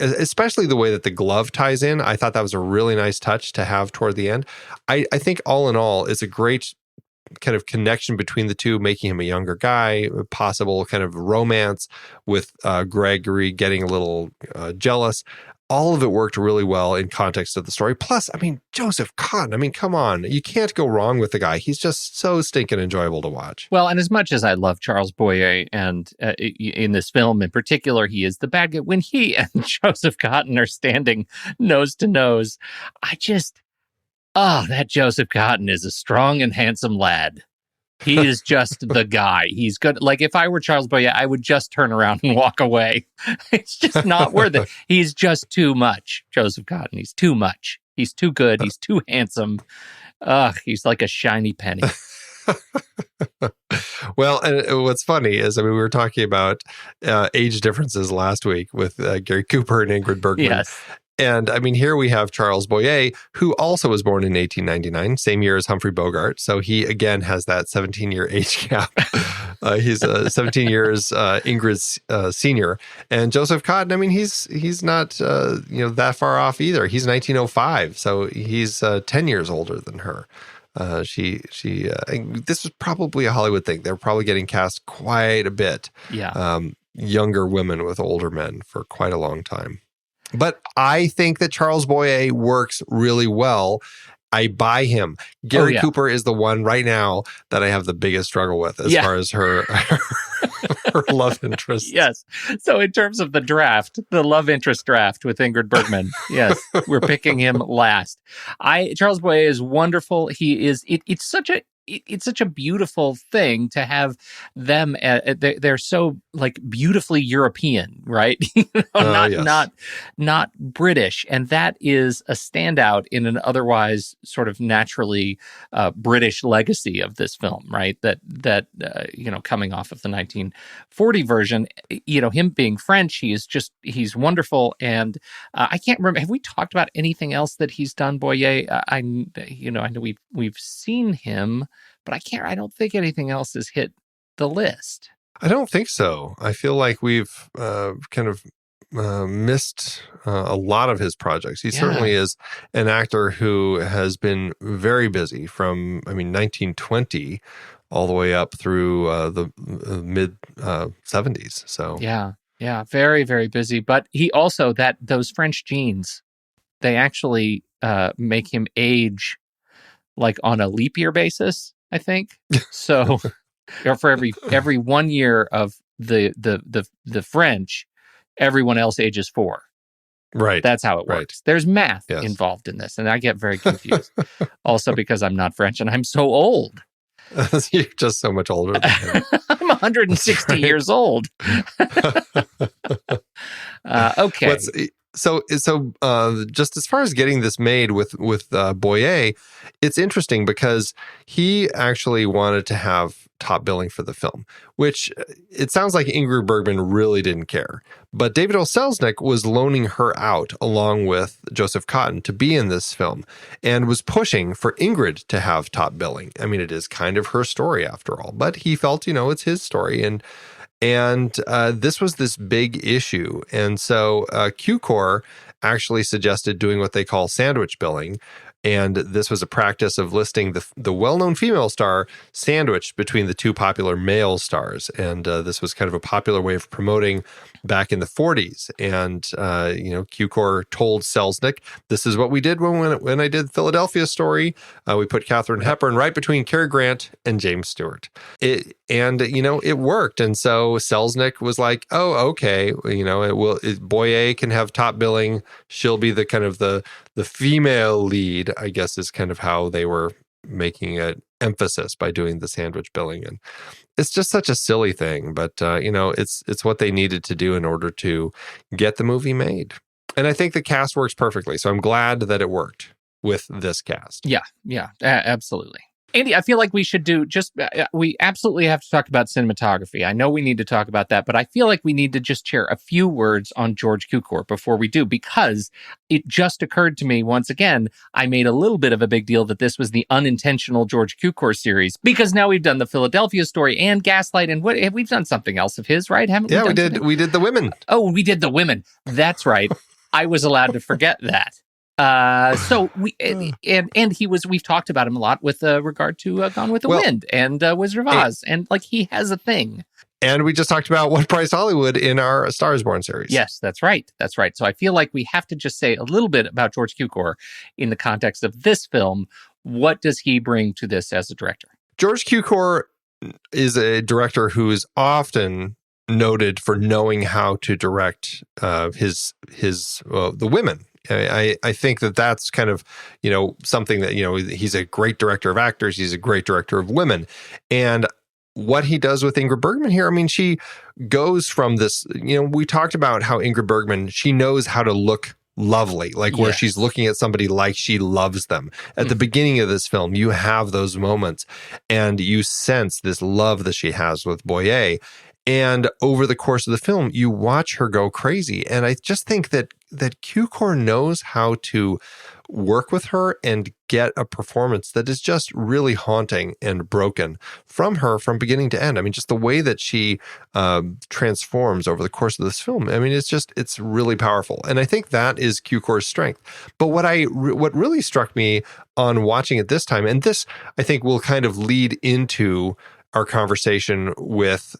especially the way that the glove ties in, I thought that was a really nice touch to have toward the end. I think all in all, it's a great kind of connection between the two, making him a younger guy, a possible kind of romance with Gregory getting a little jealous. All of it worked really well in context of the story. Plus, Joseph Cotten, come on. You can't go wrong with the guy. He's just so stinking enjoyable to watch. Well, and as much as I love Charles Boyer, and in this film in particular, he is the bad guy, when he and Joseph Cotten are standing nose to nose, that Joseph Cotten is a strong and handsome lad. He is just the guy. He's good. Like, if I were Charles Boyer, I would just turn around and walk away. It's just not worth it. He's just too much, Joseph Cotten. He's too much. He's too good. He's too handsome. He's like a shiny penny. Well, and what's funny is, we were talking about age differences last week with Gary Cooper and Ingrid Bergman. Yes. And here we have Charles Boyer, who also was born in 1899, same year as Humphrey Bogart. So he, again, has that 17-year age gap. He's 17 years Ingrid's senior. And Joseph Cotten, he's not, that far off either. He's 1905. So he's 10 years older than her. This was probably a Hollywood thing. They're probably getting cast quite a bit. Yeah. Younger women with older men for quite a long time. But I think that Charles Boyer works really well. I buy him. Gary Cooper is the one right now that I have the biggest struggle with as far as her love interest. Yes. So in terms of the draft, the love interest draft with Ingrid Bergman, yes, we're picking him last. Charles Boyer is wonderful. He is. It's such a beautiful thing to have them. They're so beautifully European, right? Not British, and that is a standout in an otherwise sort of naturally British legacy of this film, right? That coming off of the 1940 version, him being French, he's wonderful, and I can't remember. Have we talked about anything else that he's done, Boyer? I know we've seen him. But I don't think anything else has hit the list. I don't think so. I feel like we've kind of missed a lot of his projects. He certainly is an actor who has been very busy from, 1920 all the way up through the mid 70s. So yeah, very, very busy. But he also, those French genes, they actually make him age on a leap year basis, I think. So, or for every 1 year of the French, everyone else ages 4. Right. That's how it works. Right. There's math involved in this, and I get very confused. Also because I'm not French and I'm so old. You're just so much older than him. I'm 160 years old. Okay. So just as far as getting this made with Boyer, it's interesting because he actually wanted to have top billing for the film, which it sounds like Ingrid Bergman really didn't care. But David O. Selznick was loaning her out along with Joseph Cotten to be in this film and was pushing for Ingrid to have top billing. It is kind of her story after all, but he felt, it's his story. And this was this big issue. And so Cukor actually suggested doing what they call sandwich billing, And this was a practice of listing the well-known female star sandwiched between the two popular male stars. And this was kind of a popular way of promoting back in the 40s. And, Cukor told Selznick, this is what we did when I did Philadelphia Story. We put Katharine Hepburn right between Cary Grant and James Stewart. It worked. And so Selznick was like, oh, okay, Boyer can have top billing. She'll be the kind of the female lead, I guess, is kind of how they were making an emphasis by doing the sandwich billing. And it's just such a silly thing, but it's what they needed to do in order to get the movie made. And I think the cast works perfectly. So I'm glad that it worked with this cast. Yeah, absolutely. Andy, I feel like we should we absolutely have to talk about cinematography. I know we need to talk about that, but I feel like we need to just share a few words on George Cukor before we do, because it just occurred to me once again, I made a little bit of a big deal that this was the unintentional George Cukor series, because now we've done the Philadelphia Story and Gaslight, and we've done something else of his, right? Haven't we? Yeah, we did. We did The Women. Oh, we did The Women. That's right. I was allowed to forget that. We've talked about him a lot with regard to Gone with the Wind and Wizard of Oz, and like he has a thing. And we just talked about What Price Hollywood in our A Star is Born series. Yes, that's right. That's right. So I feel like we have to just say a little bit about George Cukor in the context of this film. What does he bring to this as a director? George Cukor is a director who is often noted for knowing how to direct the women. I think that's kind of, something that, he's a great director of actors. He's a great director of women. And what he does with Ingrid Bergman here, I mean, she goes from this, we talked about how Ingrid Bergman, she knows how to look lovely, where she's looking at somebody like she loves them. At the beginning of this film, you have those moments and you sense this love that she has with Boyer. And over the course of the film, you watch her go crazy. And I just think that Cukor knows how to work with her and get a performance that is just really haunting and broken from her from beginning to end. I mean, just the way that she transforms over the course of this film. I mean, it's really powerful. And I think that is Cukor's strength. But what really struck me on watching it this time, and this I think will kind of lead into our conversation with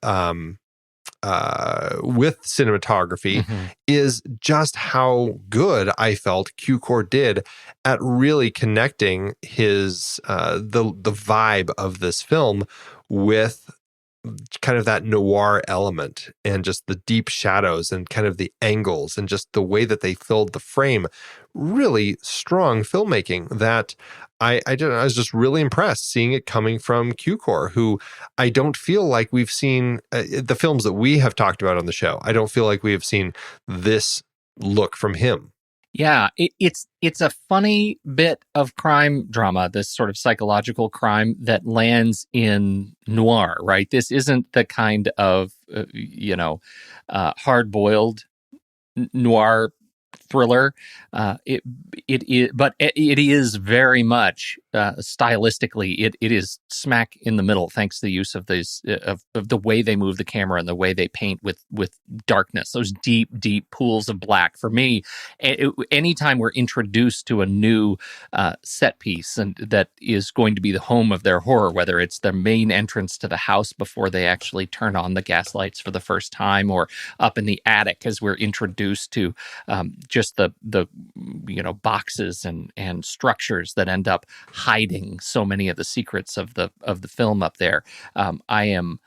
cinematography, is just how good I felt Cukor did at really connecting his the vibe of this film with kind of that noir element and just the deep shadows and kind of the angles and just the way that they filled the frame. Really strong filmmaking that I was just really impressed seeing it coming from Cukor, who I don't feel like we've seen the films that we have talked about on the show. I don't feel like we have seen this look from him. Yeah, it's a funny bit of crime drama, this sort of psychological crime that lands in noir, right? This isn't the kind of, hard-boiled noir thriller. It is very much stylistically. It is smack in the middle, thanks to the use of these of the way they move the camera and the way they paint with darkness. Those deep pools of black. For me, anytime we're introduced to a new set piece and that is going to be the home of their horror, whether it's the main entrance to the house before they actually turn on the gas lights for the first time, or up in the attic as we're introduced to just the boxes and structures that end up hiding so many of the secrets of the film up there. I am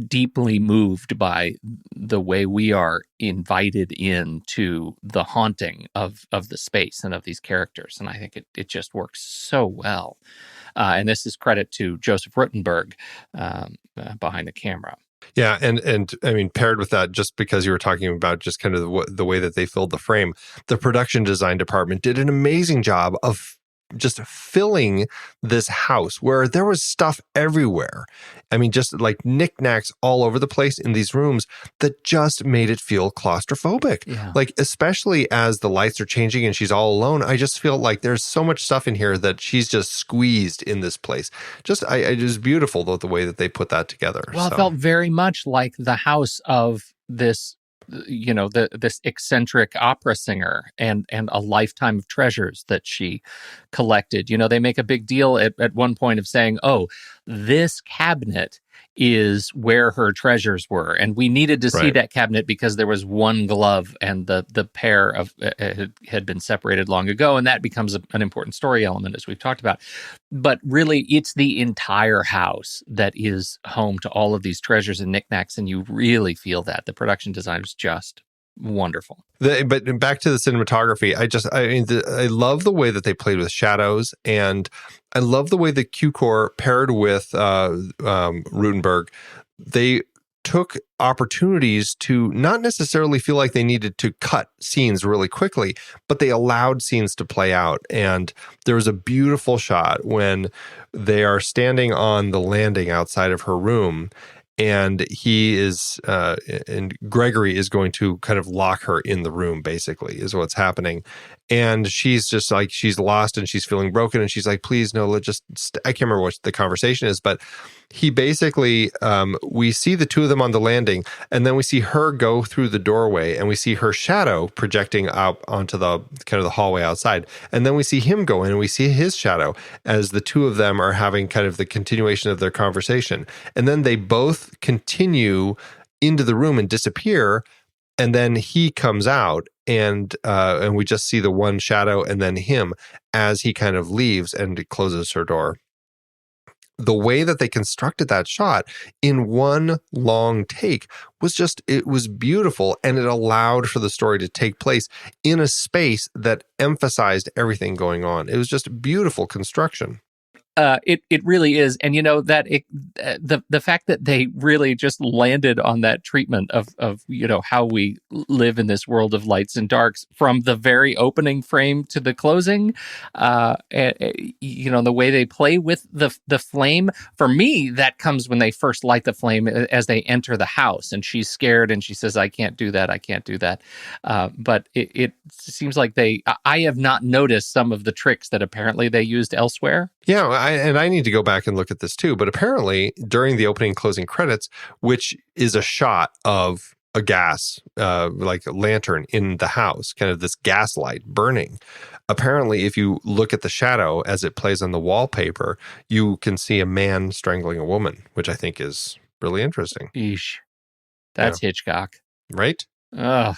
deeply moved by the way we are invited into the haunting of the space and of these characters, and I think it just works so well. And this is credit to Joseph Ruttenberg behind the camera. Yeah, and I mean, paired with that, just because you were talking about just kind of the way that they filled the frame, the production design department did an amazing job of just filling this house where there was stuff everywhere. I mean, just like knickknacks all over the place in these rooms that just made it feel claustrophobic. Yeah. Like, especially as the lights are changing and she's all alone, I just feel like there's so much stuff in here that she's just squeezed in this place. It is beautiful, though, the way that they put that together. Well, it felt very much like the house of this this eccentric opera singer and a lifetime of treasures that she collected. They make a big deal at one point of saying, oh, this cabinet is where her treasures were, and we needed to see Right. that cabinet because there was one glove and the pair of had been separated long ago, and that becomes an important story element, as we've talked about. But really, it's the entire house that is home to all of these treasures and knickknacks, and you really feel that. The production design is just wonderful. But back to the cinematography, I love the way that they played with shadows, and I love the way that Cukor paired with Rudenberg. They took opportunities to not necessarily feel like they needed to cut scenes really quickly, but they allowed scenes to play out. And there was a beautiful shot when they are standing on the landing outside of her room, and and Gregory is going to kind of lock her in the room, basically, is what's happening. And she's just like, she's lost and she's feeling broken. And she's like, please, no, let's just, I can't remember what the conversation is, but he basically, we see the two of them on the landing, and then we see her go through the doorway, and we see her shadow projecting out onto the kind of the hallway outside. And then we see him go in, and we see his shadow as the two of them are having kind of the continuation of their conversation. And then they both continue into the room and disappear. And then he comes out, and we just see the one shadow and then him as he kind of leaves and closes her door. The way that they constructed that shot in one long take it was beautiful, and it allowed for the story to take place in a space that emphasized everything going on. It was just beautiful construction. It really is, and the fact that they really just landed on that treatment of how we live in this world of lights and darks from the very opening frame to the closing, the way they play with the flame. For me, that comes when they first light the flame as they enter the house, and she's scared and she says, "I can't do that. I can't do that." But it seems like I have not noticed some of the tricks that apparently they used elsewhere. Yeah, I need to go back and look at this too. But apparently, during the opening and closing credits, which is a shot of a gas, like a lantern in the house, kind of this gaslight burning. Apparently, if you look at the shadow as it plays on the wallpaper, you can see a man strangling a woman, which I think is really interesting. Eesh. That's Hitchcock. Right? Ugh.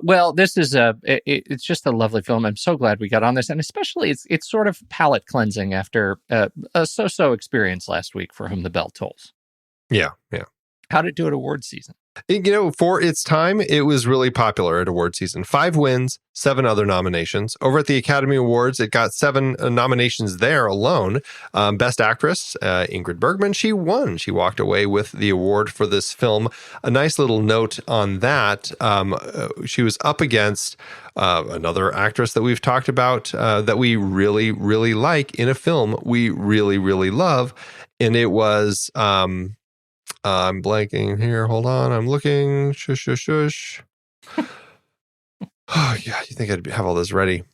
Well, this is it's just a lovely film. I'm so glad we got on this, and especially it's sort of palate cleansing after a so-so experience last week for Whom the Bell Tolls. Yeah. How'd it do at awards season? For its time, it was really popular at award season. 5 wins, 7 other nominations. Over at the Academy Awards, it got 7 nominations there alone. Best Actress, Ingrid Bergman, she won. She walked away with the award for this film. A nice little note on that. She was up against another actress that we've talked about that we really, really like in a film we really, really love. And it was... I'm blanking here. Hold on. I'm looking. Shush. Oh, yeah. You think I'd have all this ready?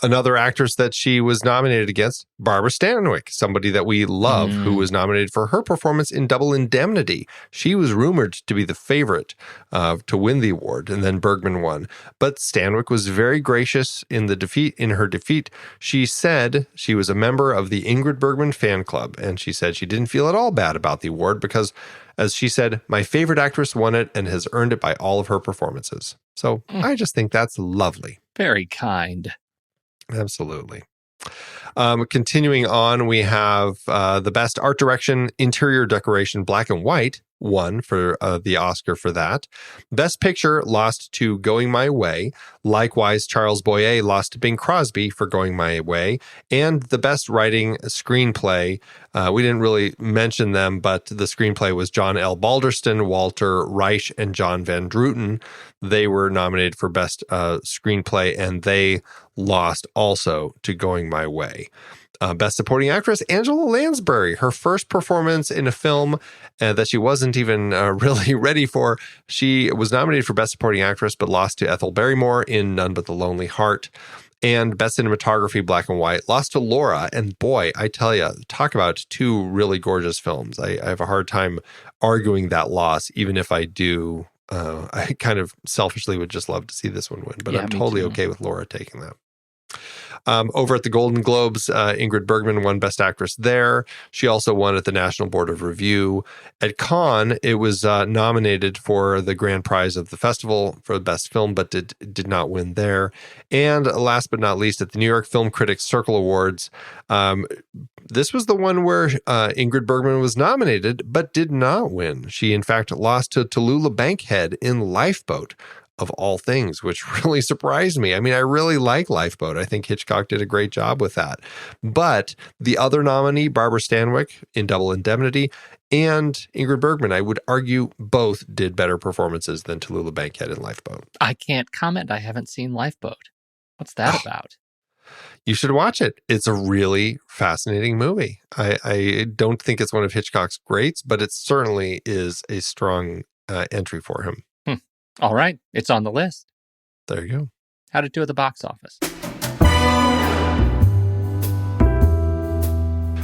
Another actress that she was nominated against, Barbara Stanwyck, somebody that we love, who was nominated for her performance in Double Indemnity. She was rumored to be the favorite to win the award, and then Bergman won. But Stanwyck was very gracious in her defeat. She said she was a member of the Ingrid Bergman fan club, and she said she didn't feel at all bad about the award because, as she said, my favorite actress won it and has earned it by all of her performances. So I just think that's lovely. Very kind. Absolutely. Continuing on, we have the Best Art Direction, Interior Decoration, Black and White, won for the Oscar for that. Best Picture lost to Going My Way. Likewise, Charles Boyer lost to Bing Crosby for Going My Way. And the Best Writing Screenplay, we didn't really mention them, but the screenplay was John L. Balderston, Walter Reich, and John Van Druten. They were nominated for Best Screenplay, and they lost also to Going My Way. Best Supporting Actress, Angela Lansbury, her first performance in a film that she wasn't even really ready for. She was nominated for Best Supporting Actress, but lost to Ethel Barrymore in None But the Lonely Heart. And Best Cinematography, Black and White, lost to Laura. And boy, I tell you, talk about two really gorgeous films. I have a hard time arguing that loss, even if I do. I kind of selfishly would just love to see this one win, but Yeah, I'm me totally too. okay with Laura taking that. Over at the Golden Globes, Ingrid Bergman won Best Actress there. She also won at the National Board of Review. At Cannes, it was nominated for the grand prize of the festival for the best film, but did not win there. And last but not least, at the New York Film Critics Circle Awards, this was the one where Ingrid Bergman was nominated, but did not win. She, in fact, lost to Tallulah Bankhead in Lifeboat, of all things, which really surprised me. I mean, I really like Lifeboat. I think Hitchcock did a great job with that. But the other nominee, Barbara Stanwyck in Double Indemnity, and Ingrid Bergman, I would argue both did better performances than Tallulah Bankhead in Lifeboat. I can't comment. I haven't seen Lifeboat. What's that about? You should watch it. It's a really fascinating movie. I don't think it's one of Hitchcock's greats, but it certainly is a strong entry for him. All right. It's on the list. There you go. How'd it do at the box office?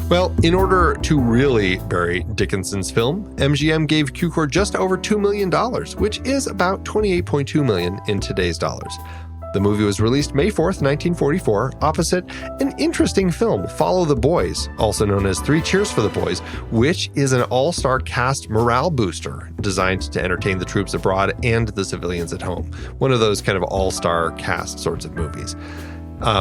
Well, in order to really bury Dickinson's film, MGM gave Cukor just over $2 million, which is about $28.2 million in today's dollars. The movie was released May 4th, 1944, opposite an interesting film, Follow the Boys, also known as Three Cheers for the Boys, which is an all-star cast morale booster designed to entertain the troops abroad and the civilians at home. One of those kind of all-star cast sorts of movies.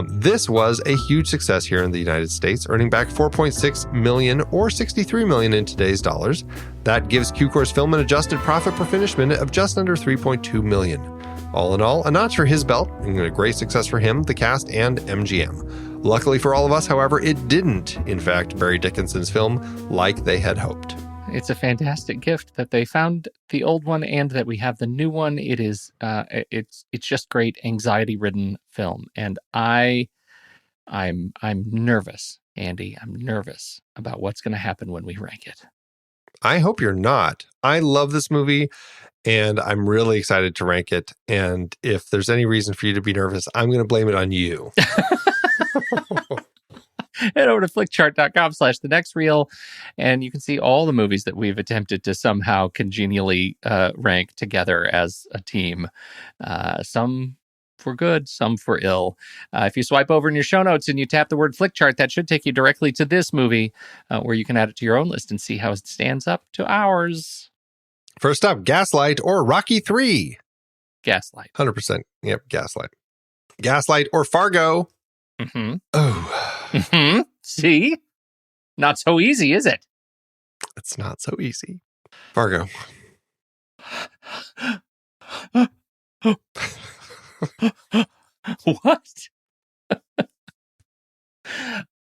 This was a huge success here in the United States, earning back $4.6 million or $63 million in today's dollars. That gives Cukor's film an adjusted profit per finished minute of just under $3.2 million. All in all, a notch for his belt, and a great success for him, the cast, and MGM. Luckily for all of us, however, it didn't, in fact, bury Dickinson's film like they had hoped. It's a fantastic gift that they found the old one and that we have the new one. It is, it's just great anxiety-ridden film, and I'm nervous, Andy. I'm nervous about what's going to happen when we rank it. I hope you're not. I love this movie, and I'm really excited to rank it. And if there's any reason for you to be nervous, I'm going to blame it on you. Head over to flickchart.com/thenextreel, and you can see all the movies that we've attempted to somehow congenially rank together as a team. Some for good, some for ill. If you swipe over in your show notes and you tap the word Flickchart, that should take you directly to this movie, where you can add it to your own list and see how it stands up to ours. First up, Gaslight or Rocky 3? Gaslight. 100%. Yep, Gaslight. Gaslight or Fargo? Mm-hmm. Oh. Mm-hmm. See? Not so easy, is it? It's not so easy. Fargo. What?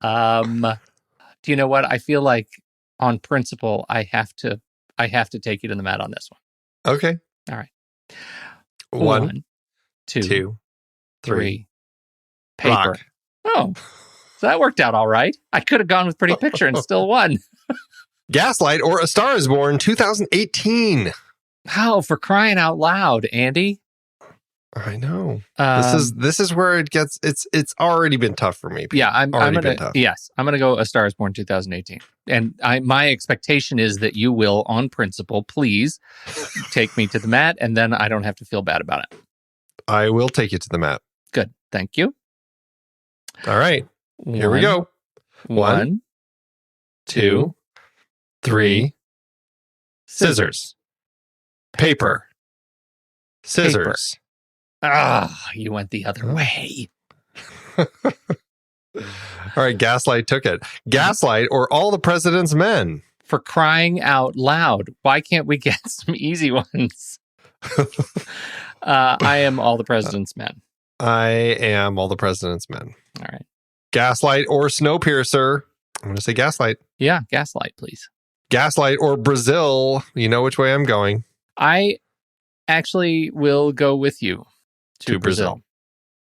Do you know what? I feel like on principle, I have to take you to the mat on this one. Okay. All right. One, two, three. Paper. Paper. Oh, so that worked out all right. I could have gone with Pretty Picture and still won. Gaslight or A Star is Born 2018. How, for crying out loud, Andy? I know. This is where it gets. It's already been tough for me. Yeah, I'm been tough. I'm gonna go A Star is Born 2018, and my expectation is that you will, on principle, please take me to the mat, and then I don't have to feel bad about it. I will take you to the mat. Good, thank you. All right, here we go. One, two, three. Scissors. Paper. Scissors. Ah, you went the other way. All right, Gaslight took it. Gaslight or All the President's Men? For crying out loud. Why can't we get some easy ones? I am All the President's Men. I am All the President's Men. All right. Gaslight or Snowpiercer? I'm going to say Gaslight. Yeah, Gaslight, please. Gaslight or Brazil? You know which way I'm going. I actually will go with you to Brazil.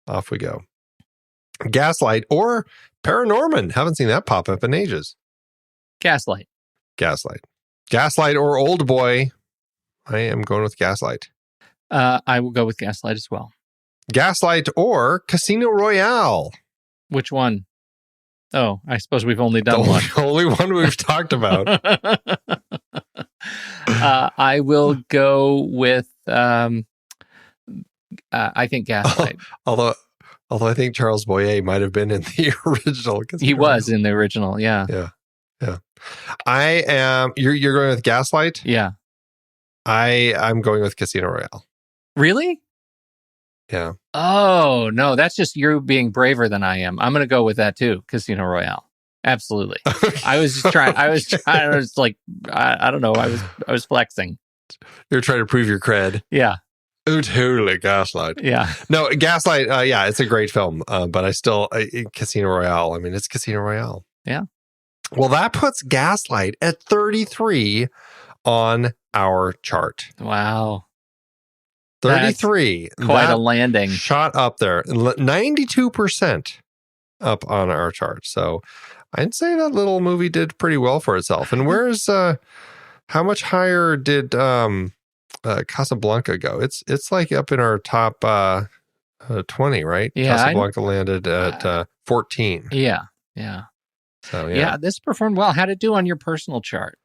Off we go. Gaslight or Paranorman? Haven't seen that pop up in ages. Gaslight. Gaslight. Gaslight or Old Boy? I am going with Gaslight. I will go with Gaslight as well. Gaslight or Casino Royale? Which one? Oh, I suppose we've only done one. The only one we've talked about. I will go with, I think Gaslight. Although I think Charles Boyer might have been in the original. He was in the original, yeah. Yeah. I am. You're going with Gaslight? Yeah. I'm going with Casino Royale. Really? Yeah. Oh, no, that's just you being braver than I am. I'm going to go with that too, Casino Royale. Absolutely. I was just trying. I was like, I don't know. I was flexing. You're trying to prove your cred. Yeah. Oh, totally. Gaslight. Yeah. No, Gaslight. Yeah, it's a great film. But I still, Casino Royale. I mean, it's Casino Royale. Yeah. Well, that puts Gaslight at 33 on our chart. Wow. 33. That's quite a landing. Shot up there. 92% up on our chart. So I'd say that little movie did pretty well for itself. And where's how much higher did Casablanca go? It's like up in our top 20, right? Yeah, Casablanca landed at 14. Yeah. So yeah, this performed well. How'd it do on your personal chart?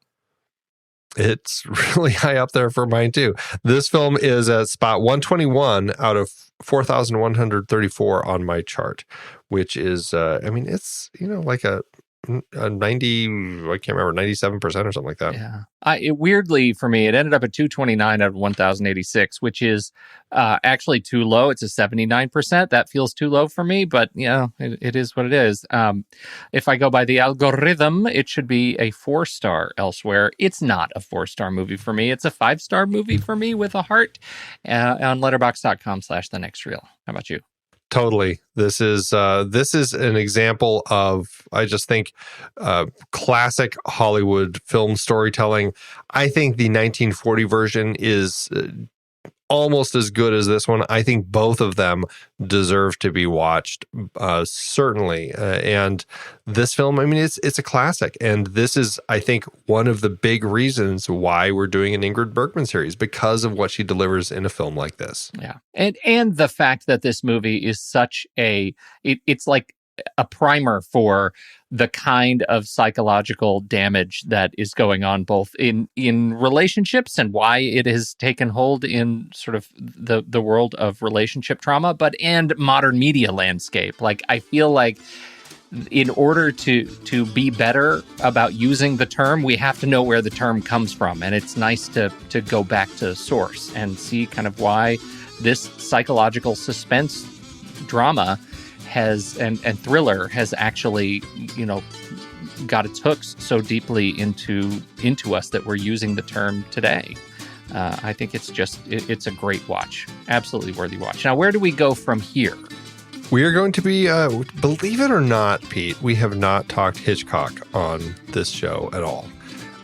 It's really high up there for mine too. This film is at spot 121 out of 4,134 on my chart, which is, I mean, it's, like a 90, I can't remember, 97% or something like that. Yeah. Weirdly for me, it ended up at 229 out of 1,086, which is actually too low. It's a 79%. That feels too low for me, but it is what it is. If I go by the algorithm, it should be a 4-star elsewhere. It's not a 4-star movie for me. It's a 5-star movie for me with a heart on letterboxd.com/thenextreel. How about you? Totally. This is an example of, I just think, classic Hollywood film storytelling. I think the 1940 version is almost as good as this one. I think both of them deserve to be watched, certainly. And this film, I mean, it's a classic. And this is, I think, one of the big reasons why we're doing an Ingrid Bergman series, because of what she delivers in a film like this. Yeah. And the fact that this movie is such it's like a primer for the kind of psychological damage that is going on both in relationships and why it has taken hold in sort of the world of relationship trauma, and modern media landscape. Like, I feel like in order to be better about using the term, we have to know where the term comes from. And it's nice to go back to source and see kind of why this psychological suspense drama has and thriller has actually, got its hooks so deeply into us that we're using the term today. I think it's a great watch. Absolutely worthy watch. Now, where do we go from here? We are going to be, believe it or not, Pete, we have not talked Hitchcock on this show at all.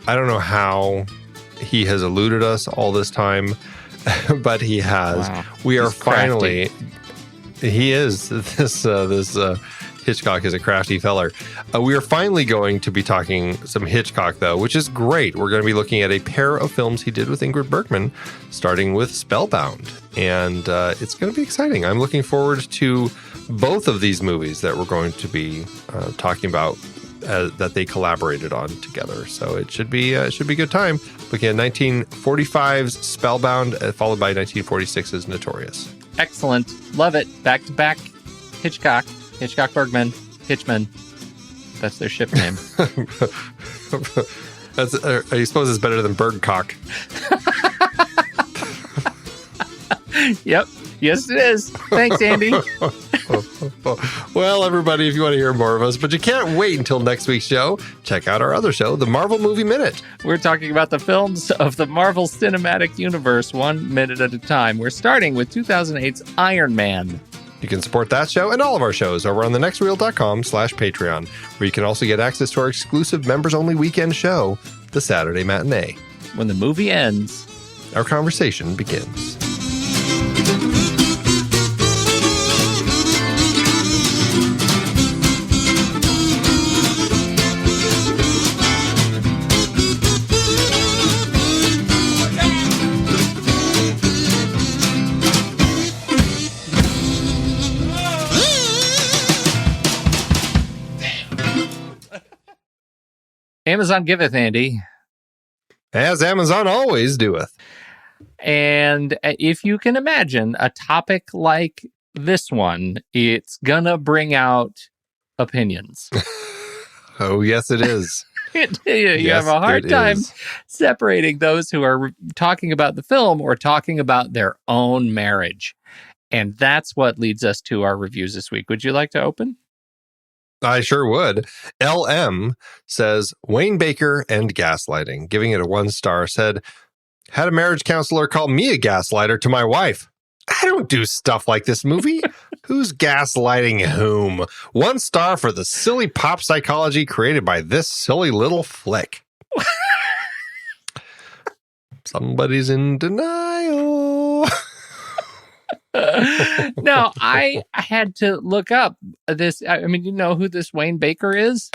I don't know how he has eluded us all this time, but he has. Wow. We are He's crafty. He is. This Hitchcock is a crafty feller. We are finally going to be talking some Hitchcock, though, which is great. We're going to be looking at a pair of films he did with Ingrid Bergman, starting with Spellbound. And it's going to be exciting. I'm looking forward to both of these movies that we're going to be talking about that they collaborated on together. So it should be a good time. Looking at 1945's Spellbound, followed by 1946's Notorious. Excellent. Love it. Back to back. Hitchcock Bergman, Hitchman. That's their ship name. I suppose it's better than Bergcock. Yep. Yes, it is. Thanks, Andy. Well, everybody, if you want to hear more of us, but you can't wait until next week's show, check out our other show, The Marvel Movie Minute. We're talking about the films of the Marvel Cinematic Universe 1 minute at a time. We're starting with 2008's Iron Man. You can support that show and all of our shows over on thenextreel.com/Patreon, where you can also get access to our exclusive members-only weekend show, The Saturday Matinee. When the movie ends, our conversation begins. Amazon giveth, Andy. As Amazon always doeth. And if you can imagine a topic like this one, it's gonna bring out opinions. Oh, yes, it is. You have a hard time separating those who are talking about the film or talking about their own marriage. And that's what leads us to our reviews this week. Would you like to open? I sure would. LM says, Wayne Baker and gaslighting, giving it a 1 star, said, had a marriage counselor call me a gaslighter to my wife. I don't do stuff like this movie. Who's gaslighting whom? 1 star for the silly pop psychology created by this silly little flick. Somebody's in denial. No, I had to look up this. I mean, you know who this Wayne Baker is?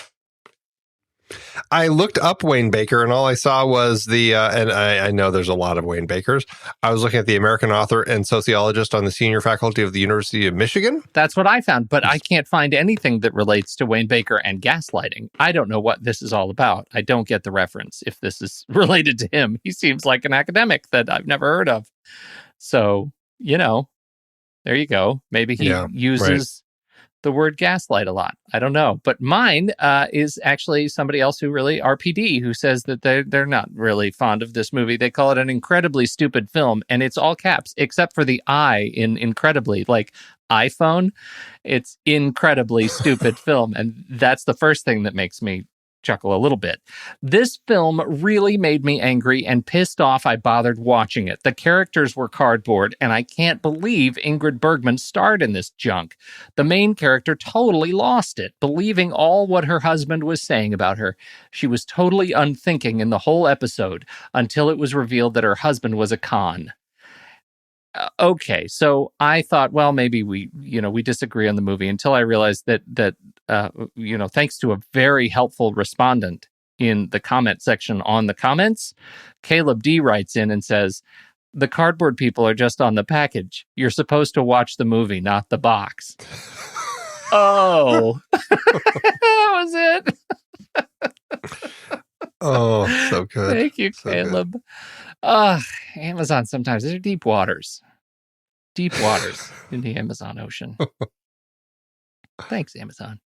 I looked up Wayne Baker, and all I saw was and I know there's a lot of Wayne Bakers. I was looking at the American author and sociologist on the senior faculty of the University of Michigan. That's what I found, but I can't find anything that relates to Wayne Baker and gaslighting. I don't know what this is all about. I don't get the reference if this is related to him. He seems like an academic that I've never heard of. So, there you go. Maybe he uses the word gaslight a lot. I don't know. But mine is actually somebody else who really, RPD, who says that they're not really fond of this movie. They call it an incredibly stupid film, and it's all caps, except for the I in incredibly, like iPhone. It's incredibly stupid film, and that's the first thing that makes me chuckle a little bit. This film really made me angry and pissed off I bothered watching it. The characters were cardboard, and I can't believe Ingrid Bergman starred in this junk. The main character totally lost it, believing all what her husband was saying about her. She was totally unthinking in the whole episode until it was revealed that her husband was a con. Okay, so I thought, well, maybe we disagree on the movie until I realized that thanks to a very helpful respondent in the comment section on the comments, Caleb D writes in and says, the cardboard people are just on the package. You're supposed to watch the movie, not the box. Oh, that was it. Oh, so good. Thank you, Caleb. Amazon sometimes, they're deep waters in the Amazon ocean. Thanks, Amazon.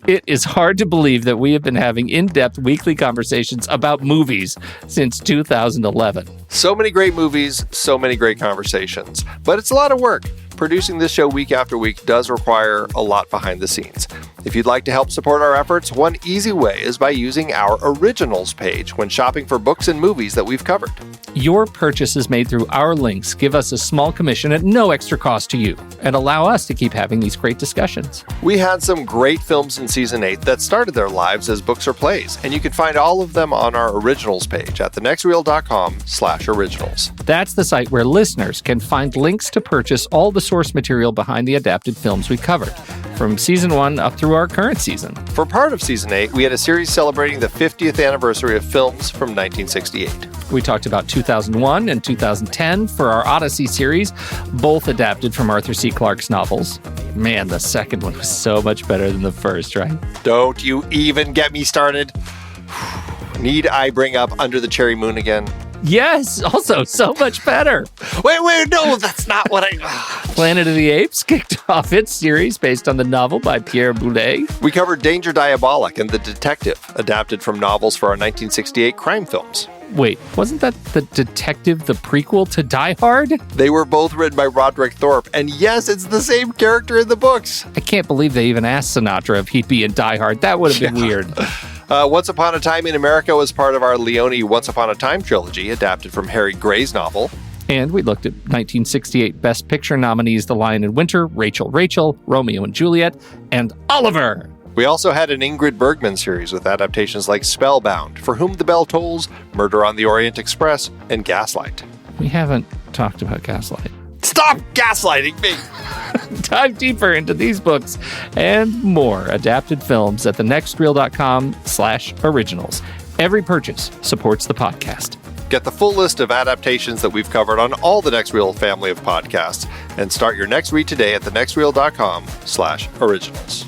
It is hard to believe that we have been having in-depth weekly conversations about movies since 2011. So many great movies, so many great conversations. But it's a lot of work. Producing this show week after week does require a lot behind the scenes. If you'd like to help support our efforts, one easy way is by using our Originals page when shopping for books and movies that we've covered. Your purchases made through our links give us a small commission at no extra cost to you and allow us to keep having these great discussions. We had some great films in Season 8 that started their lives as books or plays, and you can find all of them on our Originals page at thenextreel.com/originals. That's the site where listeners can find links to purchase all the source material behind the adapted films we covered, from Season 1 up through our current season. For part of Season 8, we had a series celebrating the 50th anniversary of films from 1968. We talked about 2001 and 2010 for our Odyssey series, both adapted from Arthur C. Clarke's novels. Man, the second one was so much better than the first, right? Don't you even get me started. Need I bring up Under the Cherry Moon again? Yes, also so much better. Wait, no, that's not what I... Planet of the Apes kicked off its series based on the novel by Pierre Boulet. We covered Danger Diabolic and The Detective, adapted from novels for our 1968 crime films. Wait, wasn't that The Detective the prequel to Die Hard? They were both written by Roderick Thorpe, and yes, it's the same character in the books. I can't believe they even asked Sinatra if he'd be in Die Hard. That would have been weird. Once Upon a Time in America was part of our Leone Once Upon a Time trilogy, adapted from Harry Gray's novel. And we looked at 1968 Best Picture nominees The Lion in Winter, Rachel, Romeo and Juliet, and Oliver! We also had an Ingrid Bergman series with adaptations like Spellbound, For Whom the Bell Tolls, Murder on the Orient Express, and Gaslight. We haven't talked about Gaslight. Stop gaslighting me! Dive deeper into these books and more adapted films at thenextreel.com/originals. Every purchase supports the podcast. Get the full list of adaptations that we've covered on all the Next Reel family of podcasts and start your next read today at thenextreel.com/originals.